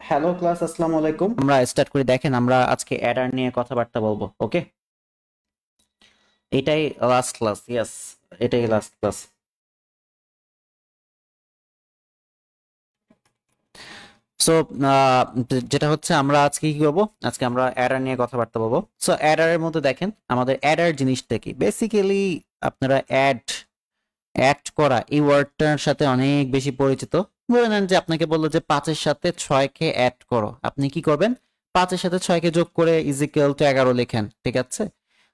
Hello class, আসসালামু আলাইকুম। আমরা স্টার্ট করে দেখেন, আমরা আজকে অ্যাডার নিয়ে কথাবার্তা বলবো। ওকে, এটাই লাস্ট ক্লাস। ইয়েস, এটাই লাস্ট ক্লাস। সো যেটা হচ্ছে, আমরা আজকে কি করবো, আজকে আমরা অ্যাডার নিয়ে কথাবার্তা বলবো। সো অ্যাডারের মধ্যে দেখেন, আমাদের অ্যাডার জিনিসটা কি, বেসিক্যালি আপনারা অ্যাড অ্যাড করা এই ওয়ার্ডটার সাথে অনেক বেশি পরিচিত। ধরে নেন যে আপনাকে বললো যে 5-এর সাথে 6-কে অ্যাড করো, আপনি কি করবেন? 5-এর সাথে 6-কে যোগ করে ইজিক্যাল টু 11 লেখেন, ঠিক আছে?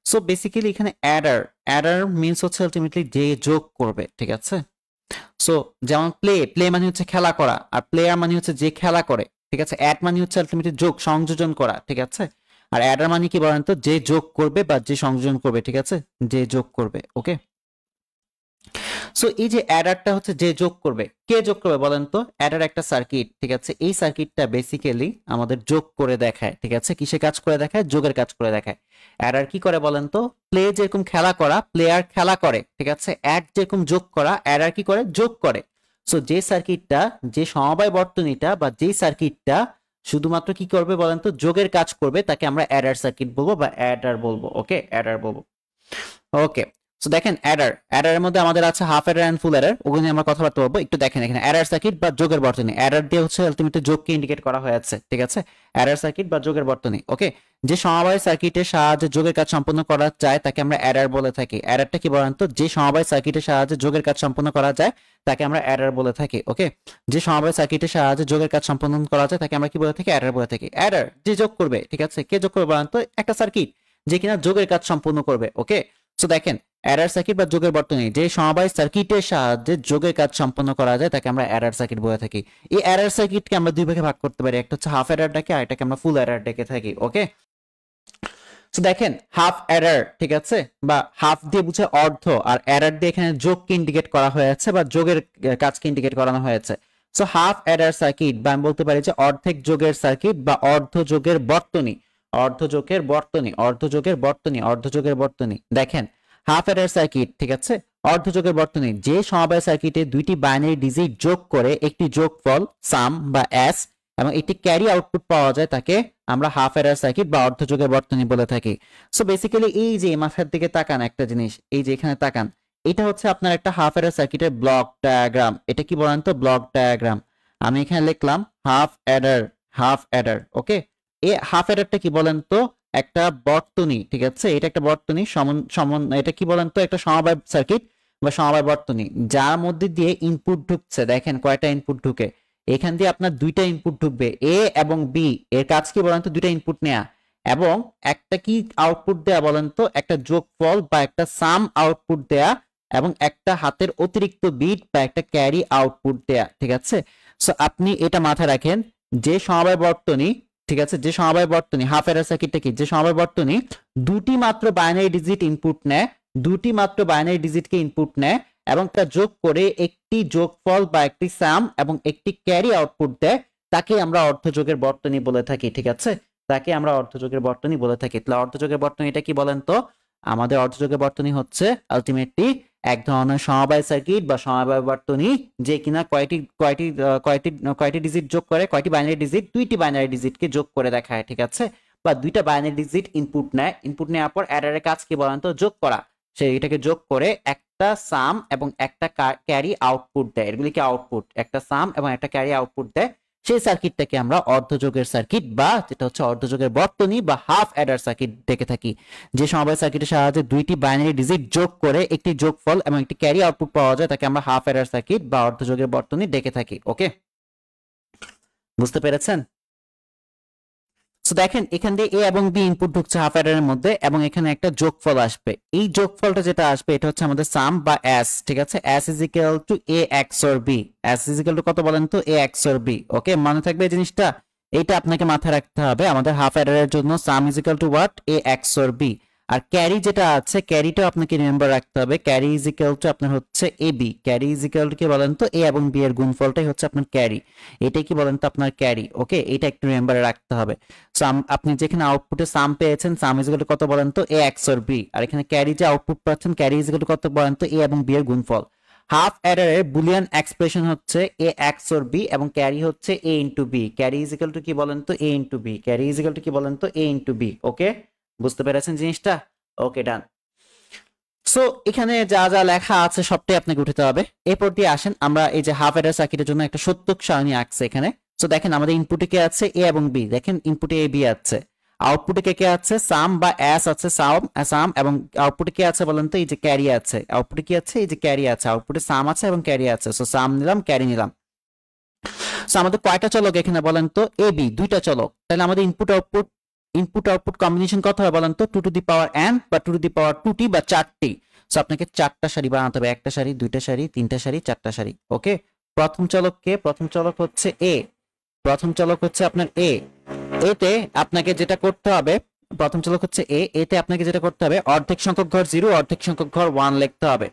সো বেসিক্যালি এখানে অ্যাডার অ্যাডার মিনস হচ্ছে আলটিমেটলি যে যোগ করবে, ঠিক আছে? সো যেমন প্লে প্লে মানে হচ্ছে খেলা করা, আর প্লেয়ার মানে হচ্ছে যে খেলা করে, ঠিক আছে? অ্যাড মানে হচ্ছে আলটিমেটলি যোগ, সংযোজন করা, ঠিক আছে? আর অ্যাডার মানে কি বলেন তো, যে যোগ করবে বা যে সংযোজন করবে, ঠিক আছে? যে যোগ করবে। ওকে, সো এই যে অ্যাডারটা হচ্ছে যে যোগ করবে, কে যোগ করবে বলেন তো? অ্যাডার একটা সার্কিট, ঠিক আছে? এই সার্কিটটা বেসিক্যালি আমাদের যোগ করে দেখায়, ঠিক আছে? কিসে কাজ করে দেখায়? যোগের কাজ করে দেখায়। অ্যাডার কি করে বলেন তো? প্লে যেরকম খেলা করা, প্লেয়ার খেলা করে, ঠিক আছে? অ্যাড যেরকম যোগ করা, অ্যাডার কি করে? যোগ করে। সো যে সার্কিটটা, যে সমবায় বর্তনীটা বা যে সার্কিটটা শুধুমাত্র কি করবে বলেন তো, যোগের কাজ করবে, তাকে আমরা অ্যাডার সার্কিট বলবো বা অ্যাডার বলবো। ওকে, অ্যাডার বলবো। ওকে, সো দেখেন অ্যাডারের মধ্যে আমাদের আছে half adder and full adder, ওগুলো নিয়ে আমরা কথাবার্তা বলবো। একটু দেখেন এখানে অ্যাডার সার্কিট বা যোগের বর্তনী, অ্যাডার দিয়ে হচ্ছে আলটিমেটলি যোগকে ইন্ডিকেট করা হয়েছে, ঠিক আছে? অ্যাডার সার্কিট বা যোগের বর্তনী। ওকে, যে সমবায় সার্কিটের সাহায্যে যোগের কাজ সম্পন্ন করা যায় তাকে আমরা অ্যাডার বলে থাকি। অ্যাডারটা কি বলেন তো? যে সমবায় সার্কিটের সাহায্যে যোগের কাজ সম্পন্ন করা যায় তাকে আমরা অ্যাডার বলে থাকি। ওকে, যে সমবায় সার্কিটের সাহায্যে যোগের কাজ সম্পন্ন করা যায় তাকে আমরা কি বলে থাকি? অ্যাডার বলে থাকি। অ্যাডার যে যোগ করবে, ঠিক আছে? কে যোগ করবে বলেন তো? একটা সার্কিট যে কিনা যোগের কাজ সম্পন্ন করবে। ওকে, সো দেখেন অ্যাডার সার্কিট বা যোগের বর্তনী, যে সমবায় সার্কিটের সাহায্যে যোগের কাজ সম্পন্ন করা যায় তাকে আমরা অ্যাডার সার্কিট বলে থাকি। এই অ্যাডার সার্কিটকে আমরা দুই ভাগে ভাগ করতে পারি, একটা হচ্ছে হাফ অ্যাডার ডেকে, আর এটাকে আমরা ফুল অ্যাডার ডেকে থাকি। ওকে, তো দেখেন হাফ অ্যাডার, ঠিক আছে? বা হাফ দিয়ে বুঝে অর্ধ, আর অ্যাডার দিয়ে এখানে যোগকে ইন্ডিকেট করা হয়েছে বা যোগের কাজকে ইন্ডিকেট করানো হয়েছে। সো হাফ অ্যাডার সার্কিট, বা আমি বলতে পারি যে অর্ধেক যোগের সার্কিট বা অর্ধ যোগের বর্তনী। অর্ধ যোগের বর্তনী, অর্ধ যোগের বর্তনী, অর্ধ যোগের বর্তনী। দেখেন হাফ অ্যাডার সার্কিট, ঠিক আছে? অর্ধ যোগের বর্তনী, যে সমবায় সার্কিটে দুইটি বাইনারি ডিজিট যোগ করে একটি যোগফল সাম বা এস এবং একটি ক্যারি আউটপুট পাওয়া যায় তাকে আমরা হাফ অ্যাডার সার্কিট বা অর্ধযোগের বর্তনী বলে থাকি। সো বেসিক্যালি এই যে মাথার দিকে তাকান একটা জিনিস, এই যে এখানে তাকান, এটা হচ্ছে আপনার একটা হাফ অ্যাডার সার্কিটের ব্লক ডায়াগ্রাম। এটা কি বলেন তো? Block diagram. আমি এখানে লিখলাম হাফ অ্যাডার, হাফ অ্যাডার। ওকে, এই হাফ অ্যাডারটা কি বলেন তো? একটা বর্তনী, ঠিক আছে? এটা একটা বর্তনী সমন সমন এটা কি বলেন তো? একটা সমবায় সার্কিট বা সমবায় বর্তনী, যার মধ্যে দিয়ে ইনপুট ঢুকছে। দেখেন কয়টা ইনপুট ঢুকে, এখান দিয়ে আপনার দুইটা ইনপুট ঢুকবে, এ এবং বি। এর কাজ কি বলেন তো? দুইটা ইনপুট নেয়া এবং একটা কি আউটপুট দেয়া বলেন তো? একটা যোগফল বা একটা সাম আউটপুট দেয়া এবং একটা হাতের অতিরিক্ত বিট বা একটা ক্যারি আউটপুট দেয়া, ঠিক আছে? সো আপনি এটা মাথায় রাখেন, যে সমবায় বর্তনী, ঠিক আছে, যে সমবায় বর্তনী হাফ অ্যাডার সার্কিটটা কি, যে সমবায় বর্তনী দুটি মাত্র বাইনারি ডিজিট ইনপুট নেয়, দুটি মাত্র বাইনারি ডিজিটকে ইনপুট নেয় এবং তা যোগ করে একটি যোগফল বা একটি সাম এবং একটি ক্যারি আউটপুট দেয়, তাকে আমরা অর্ধযোগের বর্তনী বলে থাকি, ঠিক আছে? তাকে আমরা অর্ধযোগের বর্তনী বলে থাকি। তাহলে অর্ধযোগের বর্তনী এটা কি বলেন তো? আমাদের অর্ধযোগের বর্তনী হচ্ছে আলটিমেটলি এক ধরনের সমবায় সার্কিট বা সমবায় বর্তনী, যে কিনা কয়টি কয়টি কয়টি কয়টি ডিজিট যোগ করে, কয়টি বাইনারি ডিজিট, দুইটি বাইনারি ডিজিটকে যোগ করে দেখায়, ঠিক আছে? বা দুইটা বাইনারি ডিজিট ইনপুট নেয়, ইনপুট নেওয়ার পর অ্যাডারের কাজ কি বলেন তো? যোগ করা। সে এটাকে যোগ করে একটা সাম এবং একটা ক্যারি আউটপুট দেয়, এগুলিকে আউটপুট, একটা সাম এবং একটা ক্যারি আউটপুট দেয়। সেই সার্কিটটাকে আমরা অর্ধযোগের সার্কিট বা যেটা হচ্ছে অর্ধযোগের বর্তনী বা হাফ অ্যাডার সার্কিট ডেকে থাকি। যে সমবায় সার্কিটের সাহায্যে দুইটি বাইনারি ডিজিট যোগ করে একটি যোগফল এবং একটি ক্যারি আউটপুট পাওয়া যায় তাকে আমরা হাফ অ্যাডার সার্কিট বা অর্ধযোগের বর্তনী ডেকে থাকি। ওকে, বুঝতে পেরেছেন? সো দেখেন এখান দিয়ে এ এবং বি ইনপুট ঢুকছে হাফ অ্যাডারের মধ্যে এবং এখানে একটা যোগফল আসবে। এই যোগফলটা যেটা আসবে এটা হচ্ছে আমাদের সাম বা এস, ঠিক আছে? S is equal to A XOR B. S is equal to কত বলেন তো? A XOR B. Okay, মনে থাকবে এই জিনিসটা, এইটা আপনাকে মাথায় রাখতে হবে। আমাদের হাফ অ্যাডারের জন্য sum is equal to what? A XOR B. আর ক্যারি যেটা আছে, ক্যারিটাও আপনাকে রিমেম্বার রাখতে হবে। ক্যারি ইজ ইকুয়াল টু আপনার হচ্ছে A B. Carry is equal to কি বলেন তো? এ এবং বি এর গুণফলটাই হচ্ছে আপনার ক্যারি। এটাই কি বলেন তো? আপনার ক্যারি। ওকে, এটা একটু রিমেম্বার রাখতে হবে। সাম, আপনি যেখানে আউটপুটে সাম পেয়েছেন, সাম ইজ ইকুয়াল টু কত বলেন তো? A XOR B. আর এখানে ক্যারি যে আউটপুট পাচ্ছেন, ক্যারি ইজ ইকুয়াল টু কত বলেন তো? এ এবং বি এর গুণফল। হাফ অ্যাডারের বুলিয়ান এক্সপ্রেশন হচ্ছে এ এক্স অর বি এবং ক্যারি হচ্ছে A into B. Carry is equal to কি বলেন তো? A into B. Carry is equal to কি বলেন তো? A into B. ওকে, বুঝতে পেরেছেন জিনিসটা? ওকে, ডান। সো এখানে যা যা লেখা আছে সবটাই আপনাকে উঠাতে হবে। এরপর দিয়ে আসেন আমরা এই যে হাফ অ্যাডার সার্কিটের জন্য একটা সত্যক সারণী আঁকছে এখানে। সো দেখেন আমাদের ইনপুটে কে আছে? এ এবং বি। দেখেন ইনপুটে এ বি আছে, আউটপুটে কে কে আছে? সাম বা এস আছে, সাম এবং আউটপুটে কি আছে বলেন তো? এই যে ক্যারি আছে। আউটপুটে কি আছে? এই যে ক্যারি আছে। আউটপুটে সাম আছে এবং ক্যারি আছে। সো সাম নিলাম, ক্যারি নিলাম। সো আমাদের কয়টা চলক এখানে বলেন তো? এ বি, দুইটা চলক। তাহলে আমাদের ইনপুট আউটপুট কম্বিনেশন কত হয় বলেন তো? 2 টু দি পাওয়ার n বা 2 টু দি পাওয়ার 2t বা 4t। সো আপনাকে 4টা সারি বানাতে হবে। একটা সারি, দুইটা সারি, তিনটা সারি, 4টা সারি। ওকে, প্রথম চলক কে? প্রথম চলক হচ্ছে এ। প্রথম চলক হচ্ছে আপনার এ। এতে আপনাকে যেটা করতে হবে, প্রথম চলক হচ্ছে এ, এতে আপনাকে যেটা করতে হবে, অর্ধেক সংখ্যক ঘর 0, অর্ধেক সংখ্যক ঘর 1 লিখতে হবে।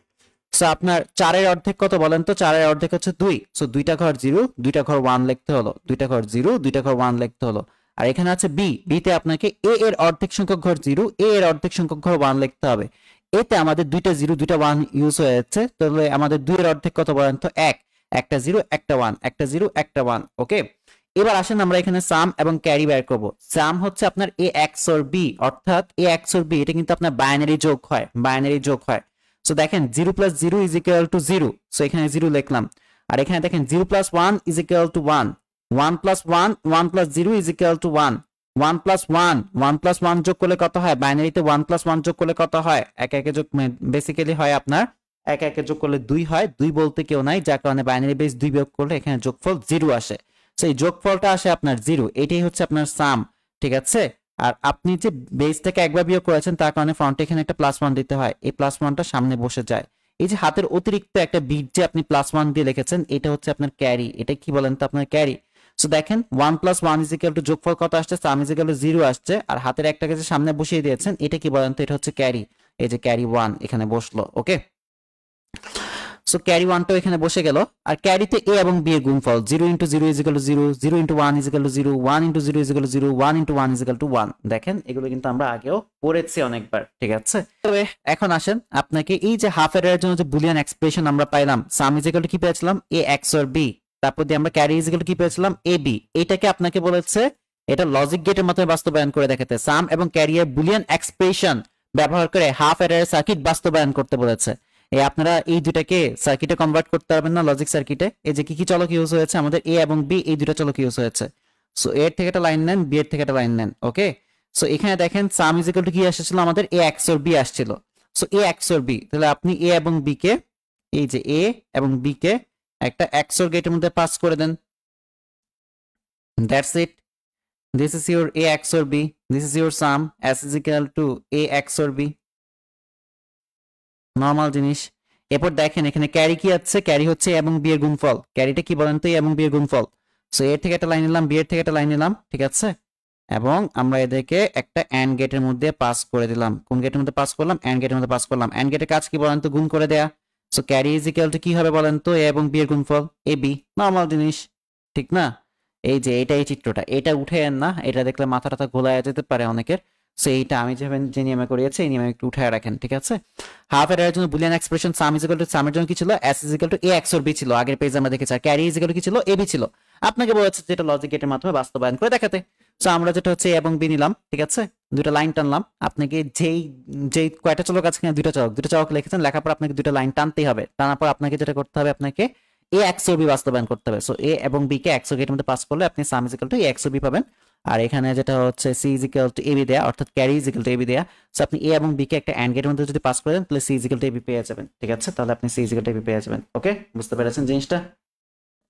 সো আপনার 4 এর অর্ধেক কত বলেন তো? 4 এর অর্ধেক হচ্ছে 2। সো দুইটা ঘর 0, দুইটা ঘর 1 লিখতে হলো। দুইটা ঘর 0, দুইটা ঘর 1 লিখতে হলো। আর এখানে আছে বি। বিতে আপনাকে এ এর অর্ধেক সংখ্যক ঘর 0, এ এর অর্ধেক সংখ্যক ঘর 1 লিখতে হবে। এতে আমাদের দুইটা 0, দুইটা 1 ইউজ হয়ে যাচ্ছে। তাহলে আমাদের 2 এর অর্ধেক কত বলেন তো? 1। একটা 0, একটা 1, একটা 0, একটা 1। ওকে, এবার আসেন আমরা এখানে সাম এবং ক্যারি বের করব। সাম হচ্ছে আপনার এ এক্স অর বি, অর্থাৎ এ এক্স অর বি, এটা কিন্তু আপনার বাইনারি যোগ হয়, বাইনারি যোগ হয়। সো দেখেন 0 plus 0 is equal to 0। So এখানে 0 লিখলাম। আর এখানে দেখেন 0 plus 1 is equal two 1। 1 plus 1, 1 plus 0 is equal two 1। 1 plus 1, 1 plus 1 যোগ করলে কত হয়? বাইনারিতে 1 প্লাস 1 যোগ করলে কত হয়? একে একে যোগ, বেসিক্যালি হয় আপনার একে একে যোগ করলে 2 হয়। 2 বলতে কেউ নাই, যার কারণে বাইনারি বেস 2 বিয়োগ করলে এখানে যোগফল 0 আসে। সেই যোগফলটা আসে আপনার 0। এটাই হচ্ছে আপনার সাম, ঠিক আছে? আর আপনি যে বেস থেকে একবার বিয়োগ করেছেন তার কারণে ফ্রন্টে এখানে একটা +1 দিতে হয়। এই +1টা সামনে বসে যায়। এই যে হাতের অতিরিক্ত একটা বিট যে আপনি +1 দিয়ে লিখেছেন, এটা হচ্ছে আপনার ক্যারি। এটা কি বলেন তো? আপনার ক্যারি। সো দেখেন 1 + 1 ইজ ইকুয়াল টু যোগফল কত আসছে? সাম ইজ ইকুয়াল টু 0 আসছে। আর হাতের একটাকে যে সামনে বসিয়ে দিয়েছেন, এটা কি বলেন তো? এটা হচ্ছে ক্যারি। এই যে ক্যারি 1 এখানে বসলো। ওকে, সো ক্যারি 1টাও এখানে বসে গেল। আর ক্যারিতে এ এবং বি এর গুণফল 0 × 0 = 0, 0 × 1 = 0, 1 × 0 = 0, 1 × 1 = 1। দেখেন এগুলো কিন্তু আমরা আগেও পড়েছি অনেকবার, ঠিক আছে? তবে এখন আসেন আপনাকে এই যে হাফ এর জন্য যে বুলিয়ান এক্সপ্রেশন আমরা পাইলাম, সাম ইজ ইকুয়াল টু কি পেয়েছিলাম? এ এক্স অর বি। তারপর দিয়ে আমরা ক্যারি ইজ ইকুয়াল টু কি পেয়েছিলাম? A B. এটাকে আপনাকে বলেছে এটা লজিক গেটের মাধ্যমে বাস্তবায়ন করে দেখাতে। সাম এবং ক্যারি এর বুলিয়ান এক্সপ্রেশন ব্যবহার করে হাফ এর সার্কিট বাস্তবায়ন করতে বলেছে। এই আপনারা এই দুটাকে সার্কিটে কনভার্ট করতে পারবেন না, লজিক সার্কিটে। এই যে কি কি চলক ইউজ হয়েছে আমাদের? এ এবং বি, এই দুটো চলক ইউজ হয়েছে। সো এর থেকে একটা লাইন নেন, বি এর থেকে একটা লাইন নেন। ওকে, সো এখানে দেখেন সাম ইজ ইকুয়াল টু কি আসছিল আমাদের? এ এক্স অর বি আসছিল। So A XOR B, তাহলে আপনি এ এবং বি কে, এই যে এ এবং বি কে একটা এক্স অর গেটের মধ্যে পাস করে দেন। That's it. This is your A XOR B, this is your sum, S is equal to A XOR B. Normal জিনিস। এরপর দেখেন এখানে ক্যারি কি আছে? ক্যারি হচ্ছে এ এবং বি এর গুণফল। ক্যারিটা কি বলেন তো? এ এবং বি এর গুণফল। সো এর থেকে একটা লাইন নিলাম, বি এর থেকে একটা লাইন নিলাম, ঠিক আছে? এবং আমরা এদেরকে একটা এন্ড গেটের মধ্যে পাস করে দিলাম। কোন গেটের মধ্যে পাস করলাম? এন্ড গেটের মধ্যে পাস করলাম। এন্ড গেটের কাজ কি বলেন তো? গুণ করে দেয়া। So carry is equal to কি হবে বলেন তো? এ এবং বি এর গুণফল, এ বি। নর্মাল জিনিস, ঠিক না? এই যে এটা, এই চিত্রটা, এটা উঠেন না, এটা দেখলে মাথা টাথা ঘোলায় যেতে পারে অনেকের। সো এইটা আমি যেভাবে যে নিয়মে করিয়েছি, এই নিয়মে একটু উঠায় রাখেন, ঠিক আছে? হাফ এর জন্য Boolean expression sum is equal to, সামের জন্য কি ছিল? S is equal to A XOR B ছিল, আগের পেজে আমরা দেখেছি। আর ক্যারি ইজ ইকুয়াল টু কি ছিল? এ বি ছিল। আপনাকে বলেছে যেটা লজিক গেটের মাধ্যমে বাস্তবায়ন করে দেখাতে। সো আমরা যেটা হচ্ছে এ এবং বি নিলাম, ঠিক আছে? দুটো লাইন টানলাম। আপনাকে যেই যেই কয়টা চলক আছে কিনা? দুটো চলক লিখেছেন, লেখার পর আপনাকে দুটো লাইন টানতেই হবে। টানার পর আপনাকে যেটা করতে হবে, আপনাকে এ এক্স অর বি বাস্তবায়ন করতে হবে। সো এ এবং বি কে এক্স অর গেটের মধ্যে পাস করলে আপনি sum is equal to A XOR B পাবেন। আর এখানে যেটা হচ্ছে C is equal to A B দেয়া, অর্থাৎ carry is equal to A B দেয়া। সো আপনি এ এবং বি কে একটা এন্ড গেটের মধ্যে যদি পাস করে দেন, তাহলে C is equal to A B পেয়ে যাবেন, ঠিক আছে? তাহলে আপনি C is equal to A B পেয়ে যাবেন। ওকে, বুঝতে পেরেছেন জিনিসটা?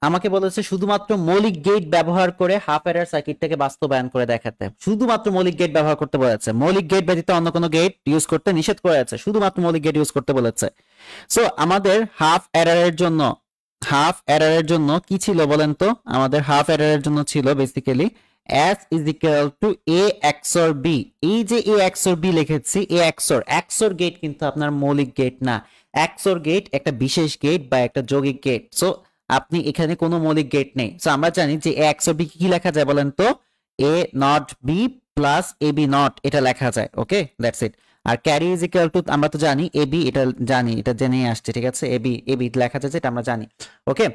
আমাকে বলেছে শুধুমাত্র মৌলিক গেট ব্যবহার করে হাফ এডার সার্কিটটাকে বাস্তবায়ন করে দেখাতে। শুধুমাত্র মৌলিক গেট ব্যবহার করতে বলেছে, মৌলিক গেট ব্যতীত অন্য কোনো গেট ইউজ করতে নিষেধ করেছে, শুধুমাত্র মৌলিক গেট ইউজ করতে বলেছে। সো আমাদের হাফ এডারের জন্য কি ছিল বলেন তো? আমাদের হাফ এডারের জন্য ছিল basically S is equal to A XOR B। এই যে A XOR B লিখেছি, A XOR গেট কিন্তু আপনার মৌলিক গেট না। XOR গেট একটা বিশেষ গেট বা একটা যৌগিক গেট। সো আপনি এখানে কোনো মৌলিক গেট নেই। সো আমরা জানি যে A XOR B কি লেখা যায় বলেন তো? A not B plus AB not, এটা লেখা যায়। Okay, that's it. আর ক্যারি ইজ ইকুয়াল টু আমরা তো জানি এবি, এটা জানি, এটা জেনেই আসছে, ঠিক আছে। এবি এবি লেখা যাচ্ছে, এটা আমরা জানি। ওকে,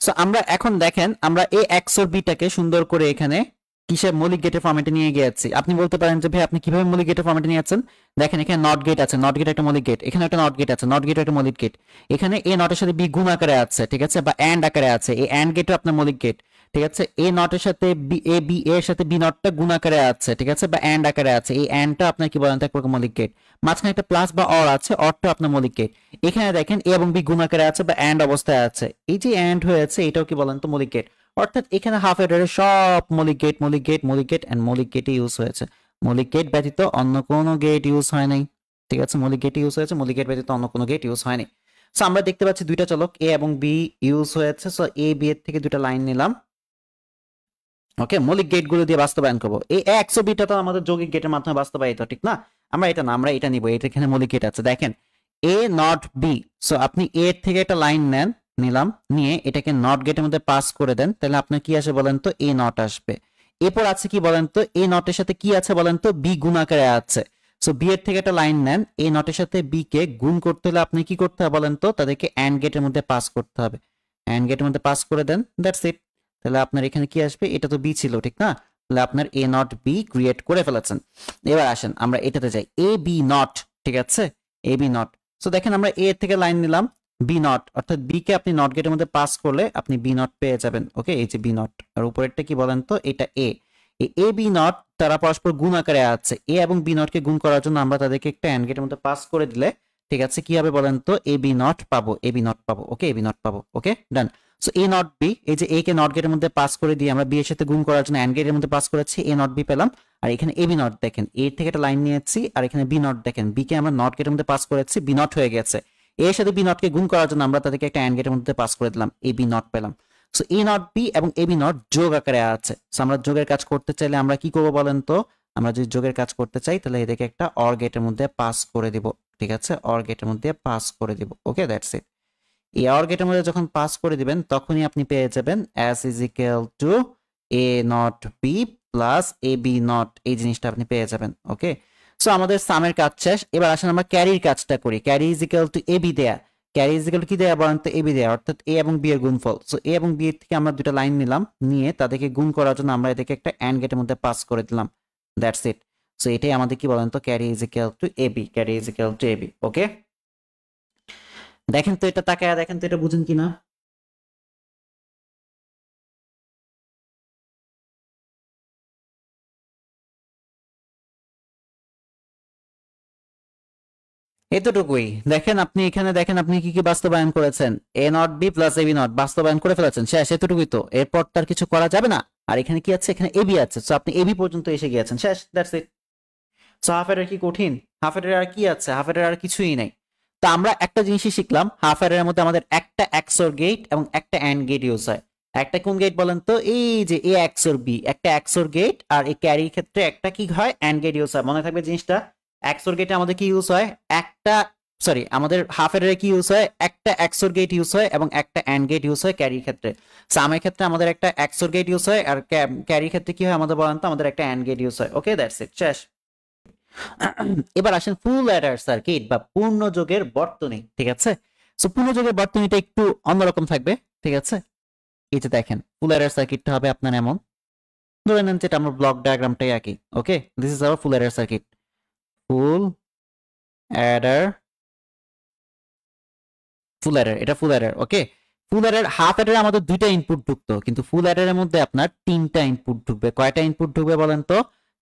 সো আমরা এখন দেখেন আমরা এ এক্স ওর বিটাকে সুন্দর করে এখানে কিসের মৌলিক গেটের ফরম্যাটে নিয়ে গিয়েছি। আপনি বলতে পারেন যে ভাই আপনি কিভাবে মৌলিক গেটের ফরম্যাটে নিয়ে যাচ্ছেন। দেখেন এখানে নট গেট আছে, নট গেট একটা মৌলিক গেট, এখানে একটা নট গেট আছে, নট গেট একটা মৌলিক গেট, এখানে এ নটের সাথে বি গুণ আকারে আছে, ঠিক আছে, বা এন্ড আকারে আছে, এই এন্ড গেটও আপনার মৌলিক গেট, ঠিক আছে। এ নটের সাথে বি, এ বি এর সাথে বি নটটা গুণ আকারে আছে, ঠিক আছে, বা এন্ড আকারে আছে, এই এন্ডটা আপনার কি বলেন তো এক প্রকার মৌলিক গেট। মাঝখানে একটা প্লাস বা অর আছে, অরটা আপনার মৌলিক গেট। এখানে দেখেন এ এবং বি গুণ আকারে আছে বা এন্ড অবস্থায় আছে, এই যে এন্ড হয়েছে এটাও কি বলেন তো মৌলিক গেট। অর্থাৎ এখানে হাফ এডারের সব মৌলিক গেট মৌলিক গেট মৌলিক গেট এন্ড মৌলিক গেটে ইউজ হয়েছে, মৌলিক গেট ব্যতীত অন্য কোনো গেট ইউজ হয় নাই, ঠিক আছে। মৌলিক গেট ইউজ হয়েছে, মৌলিক গেট ব্যতীত অন্য কোনো গেট ইউজ হয়নি। সো আমরা দেখতে পাচ্ছি দুইটা চলক এ এবং বি ইউজ হয়েছে। সো এ বি এর থেকে দুটা লাইন নিলাম, ওকে, মৌলিক গেট গুলো দিয়ে বাস্তবায়ন করবো। এই এক্স ও বিটা তো আমাদের যৌগিক গেটের মাধ্যমে বাস্তবায়িত, ঠিক না। আমরা এটা না, আমরা এটা নিব, এটা এখানে মৌলিক গেট আছে। দেখেন এ নট বি, সো আপনি এ থেকে একটা লাইন নেন, নিলাম, নিয়ে এটাকে নট গেটের মধ্যে পাস করে দেন, তাহলে আপনার কি আসে বলেন তো, এ নট আসবে। এরপর আছে কি বলেন তো, এ নটের সাথে কি আছে বলেন তো, বি গুণ আকারে আছে। সো বি এর থেকে একটা লাইন নেন, এ নটের সাথে বি কে গুণ করতে হলে আপনি কি করতে হবে বলেন তো, তাদেরকে অ্যান্ড গেটের মধ্যে পাস করতে হবে। অ্যান্ড গেটের মধ্যে পাস করে দেন, দ্যাটস ইট। তাহলে আপনার এখানে কি আসবে, এটা তো বি ছিল, ঠিক না। তাহলে আপনার এ নট বি ক্রিয়েট করে ফেলেছেন। এবার আসেন আমরা এটাতে যাই, এ বি নট, ঠিক আছে, এ বি নট। সো দেখেন আমরা এ থেকে লাইন নিলাম, বি নট, অর্থাৎ বি কে আপনি নট গেটের মধ্যে পাস করলে আপনি বি নট পেয়ে যাবেন। ওকে, এই যে বি নট, আর উপরেরটা কি বলেন তো, এটা এ। এ বি নট তারা পরস্পর গুণ আকারে আছে, এ এবং বি নট কে গুণ করার জন্য আমরা তাদেরকে একটা অ্যান্ড গেটের মধ্যে পাস করে দিলে, ঠিক আছে, কি হবে বলেন তো, এ বি নট পাবো, এ বি নট পাবো। ওকে, এ বি নট পাবো। ওকে, ডান। সো এ নট বি, এই যে এ কে নট গেটের মধ্যে পাস করে দিয়ে আমরা বি এর সাথে গুণ করার জন্য অ্যান্ড গেটের মধ্যে পাস করেছি, এ নট বি পেলাম। আর এখানে এ বি নট দেখেন, এ থেকে একটা লাইন নিয়েছি, আর এখানে বি নট দেখেন, বি কে আমরা নট গেটের মধ্যে পাস করেছি, বি নট হয়ে গেছে। এর সাথে বি নট কে গুণ করার জন্য আমরা তাদেরকে একটা অ্যান্ড গেটের মধ্যে পাস করে দিলাম, এ বি নট পেলাম। সো এ নট বি এবং এ বি নট যোগ আকারে আছে। সো আমরা যোগের কাজ করতে চাইলে আমরা কি করবো বলেন তো, আমরা যদি যোগের কাজ করতে চাই তাহলে এদেরকে একটা অর গেটের মধ্যে পাস করে দিব, ঠিক আছে, অর গেটের মধ্যে পাস করে দিব। ওকে, দ্যাটস ইট। এই অর গেটের মধ্যে যখন পাস করে দিবেন তখনই আপনি পেয়ে যাবেন S is equal to A not B plus A B not, এই জিনিসটা আপনি পেয়ে যাবেন। ওকে, সো আমাদের সামের কাজ শেষ। এবার আসেন আমরা ক্যারির কাজটা করি। Carry is equal to A B দেয়া, ক্যারি ইজ ইকুয়াল টু কি দেয়া বলেন তো, এ বি দেয়া, অর্থাৎ এ এবং বি এর গুণফল। সো এ এবং বি এর থেকে আমরা দুটো লাইন নিলাম, নিয়ে তাদেরকে গুণ করার জন্য আমরা এদেরকে একটা অ্যান্ড গেটের মধ্যে পাস করে দিলাম, দ্যাটস ইট। সো এটাই আমাদের কি বলেন তো, carry is equal to A B, carry is equal to A B. Okay, দেখেন তো এটা তাকায়, দেখেন তো এটা বুঝেন কিনা। এতটুকুই দেখেন, আপনি এখানে দেখেন আপনি কি কি বাস্তবায়ন করেছেন, A not B plus A B not বাস্তবায়ন করে ফেলেছেন, শেষ, এতটুকুই তো, এরপর তার কিছু করা যাবে না। আর এখানে কি আছে, এখানে এবি আছে, সো আপনি এবি পর্যন্ত এসে গিয়েছেন, শেষ, দ্যাটস ইট। সো হাফ এর কি কঠিন, হাফ এর আর কি আছে, হাফ এর আর কিছুই নাই। তা আমরা একটা জিনিসই শিখলাম, হাফ এর মধ্যে আমাদের একটা এক্সর গেট এবং একটা অ্যান্ড গেট ইউজ হয়। একটা কোন গেট বলেন তো, এই যে এ এক্সর বি, একটা এক্সর গেট, আর এই ক্যারির ক্ষেত্রে একটা কি হয়, অ্যান্ড গেট ইউজ হয়। মনে থাকবে জিনিসটা, এক্সর গেটে আমাদের কি ইউজ হয়, একটা, সরি, আমাদের হাফ এর কি ইউজ হয়, একটা এক্সর গেট ইউজ হয় এবং একটা অ্যান্ড গেট ইউজ হয় ক্যারির ক্ষেত্রে। সামের ক্ষেত্রে আমাদের একটা এক্সর গেট ইউজ হয়, আর ক্যারির ক্ষেত্রে কি হয় আমাদের বলেন তো, আমাদের একটা অ্যান্ড গেট ইউজ হয়। ওকে, দ্যাটস ইট, শেষ। এবার আসেন ফুল অ্যাডার সার্কিট বা পূর্ণ যোগের বর্তনী, ঠিক আছে। সো পূর্ণ যোগের বর্তনীটা একটু অন্যরকম থাকবে, ঠিক আছে। এই যে দেখেন ফুল অ্যাডার সার্কিটটা হবে আপনার এমন, ধরে নেন যেটা আমরা ব্লক ডায়াগ্রামটাই আঁকি। Okay, this is our full adder circuit, full adder, full adder, এটা full adder. Okay, full adder, half অ্যাডারে আমাদের দুইটা ইনপুট ঢুকতো, কিন্তু ফুল অ্যাডারের মধ্যে আপনার তিনটা ইনপুট ঢুকবে। কয়টা ইনপুট ঢুকবে বলেন তো,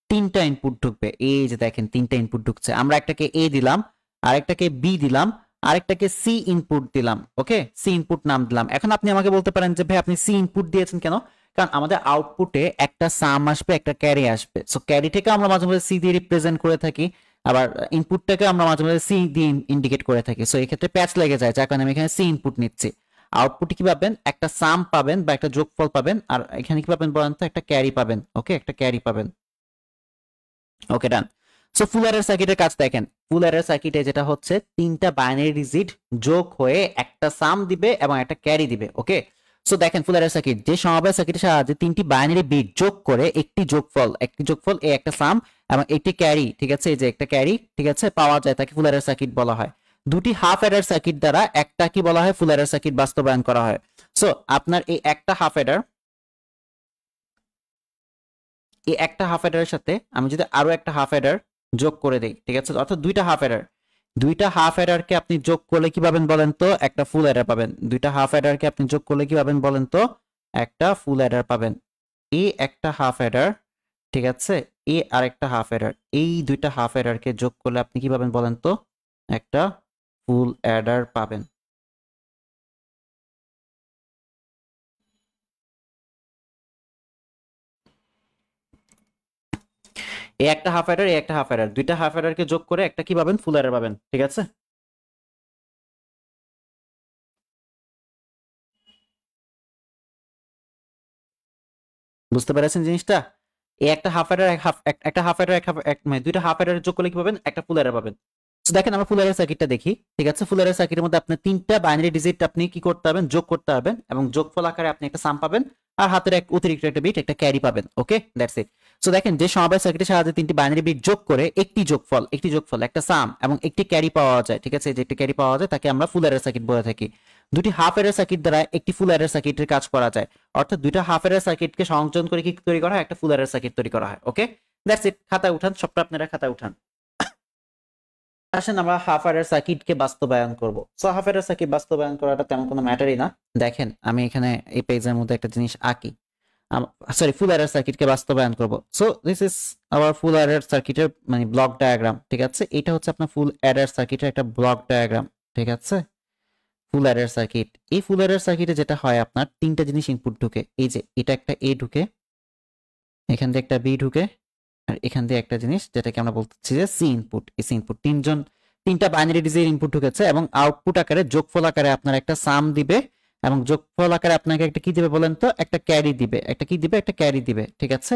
তিনটা ইনপুট ঢুকবে। এই যে দেখেন তিনটা ইনপুট ঢুকছে, আমরা একটাকে এ দিলাম, আরেকটাকে বি দিলাম, আরেকটাকে সি ইনপুট দিলাম। ওকে, সি ইনপুট নাম দিলাম। এখন আপনি আমাকে বলতে পারেন যে ভাই আপনি সি ইনপুট দিয়েছেন কেন, কারণ আমাদের আউটপুটে একটা সাম আসবে, একটা ক্যারি আসবে। সো ক্যারিটাকে আমরা মাঝে মাঝে সি দিয়ে রিপ্রেজেন্ট করে থাকি, আবার ইনপুটটাকে আমরা মাঝে মাঝে সি দিয়ে ইন্ডিকেট করে থাকি। সো এই ক্ষেত্রে প্যাচ লেগে যায়, যার কারণে আমি এখানে সি ইনপুট নিচ্ছি। আউটপুটে কি পাবেন, একটা সাম পাবেন বা একটা যোগফল পাবেন, আর এখানে কি পাবেন বলেন তো, একটা ক্যারি পাবেন। ওকে, একটা ক্যারি পাবেন। ওকে, ডান। সো ফুল অ্যাডার সার্কিটের কাজ দেখেন, ফুল অ্যাডার সার্কিটে যেটা হচ্ছে তিনটা বাইনারি ডিজিট যোগ হয়ে একটা সাম দিবে এবং একটা ক্যারি দিবে। ওকে, সো দেখেন ফুল অ্যাডার সার্কিট যে সমবায় সার্কিটের সাহায্যে তিনটি বাইনারি বিট যোগ করে একটি যোগফল, একটি যোগফল এ একটা সাম এবং একটি ক্যারি, ঠিক আছে, এই যে একটা ক্যারি, ঠিক আছে, পাওয়া যায়, তাকে ফুল অ্যাডার সার্কিট বলা হয়। দুটি হাফ অ্যাডার সার্কিট দ্বারা একটা কি বলা হয়, ফুল অ্যাডার সার্কিট বাস্তবায়ন করা হয়। সো আপনার এই একটা হাফ অ্যাডার, এই একটা হাফ অ্যাডারের সাথে আমি যদি আরো একটা হাফ অ্যাডার যোগ করে দেই, ঠিক আছে, অর্থাৎ দুইটা হাফ অ্যাডার, দুইটা হাফ অ্যাডারকে আপনি যোগ করলে কি পাবেন বলেন তো, একটা ফুল অ্যাডার পাবেন। দুইটা হাফ অ্যাডারকে আপনি যোগ করলে কি পাবেন বলেন তো, একটা ফুল অ্যাডার পাবেন। এই একটা হাফ অ্যাডার, ঠিক আছে, এ আর একটা হাফ অ্যাডার, এই দুইটা হাফ অ্যাডারকে যোগ করলে আপনি কি পাবেন বলেন তো, একটা ফুল অ্যাডার পাবেন। এই একটা হাফ অ্যাডার, এই একটা হাফ অ্যাডার, দুইটা হাফ অ্যাডারকে যোগ করে একটা কি পাবেন, ফুল অ্যাডার পাবেন, ঠিক আছে। বুঝতে পেরেছেন জিনিসটা? এই একটা হাফ অ্যাডার, একটা হাফ অ্যাডার, মানে দুইটা হাফ অ্যাডার যোগ করলে কি পাবেন, একটা ফুল অ্যাডার পাবেন। তো দেখেন আমরা ফুল অ্যাডার সার্কিটটা দেখি, ঠিক আছে। ফুল অ্যাডার সার্কিটের মধ্যে আপনি তিনটা বাইনারি ডিজিট আপনি কি করতে পারবেন, যোগ করতে পারবেন, এবং যোগফল আকারে আপনি একটা সাম পাবেন, আর হাতের এক অতিরিক্ত একটা বিট, একটা ক্যারি পাবেন। ওকে, দ্যাটস ইট। সো দেখেন যে সমবায় সার্কিটের সাহায্যে তিনটি বাইনারি বিট যোগ করে একটি যোগফল, একটা সাম এবং একটি ক্যারি পাওয়া যায়, ঠিক আছে, যে একটা ক্যারি পাওয়া যায় তাকে আমরা ফুল অ্যাডার সার্কিট বলে থাকি। দুটি হাফ অ্যাডার সার্কিট দ্বারা একটি ফুল অ্যাডার সার্কিটের কাজ করা যায়, অর্থাৎ দুইটা হাফ অ্যাডার সার্কিটকে সংযোজন করে কি তৈরি করা হয়, একটা ফুল অ্যাডার সার্কিট তৈরি করা হয়। ওকে, দ্যাটস ইট। খাতায় উঠান, সবটা আপনারা খাতায় উঠান। আসেন আমরা হাফ অ্যাডার সার্কিটকে বাস্তবায়ন করব। সো হাফ অ্যাডার সার্কিট বাস্তবায়ন করাটা তেমন কোনো ম্যাটারই না। দেখেন আমি এখানে এই পেজের মধ্যে একটা জিনিস আঁকি, সরি, ফুল অ্যাডার সার্কিটকে বাস্তবায়ন করব। So this is our full Eder সার্কিটের মানে ব্লক ডায়াগ্রাম, ঠিক আছে। এটা হচ্ছে আপনার ফুল অ্যাডার সার্কিটের একটা ব্লক ডায়াগ্রাম, ঠিক আছে। ফুল অ্যাডার সার্কিট, এই ফুল অ্যাডার সার্কিটে যেটা হয়, আপনার তিনটা জিনিস ইনপুট ঢুকে, এই যে এটা একটা এ ঢুকে, এখান দিয়ে একটা বি ঢুকে, আর এখান দিয়ে একটা জিনিস যেটাকে আমরা বলতেছি যে সি ইনপুট। এই সি ইনপুট তিনটা বাইনারি ডিজিট ইনপুট ঢুকেছে, এবং আউটপুট আকারে যোগফল আকারে আপনার একটা সাম দিবে, এবং যোগফল আকারে আপনাকে একটা কি দিবে বলেন তো, একটা ক্যারি দিবে, একটা কি দিবে, একটা ক্যারি দিবে, ঠিক আছে।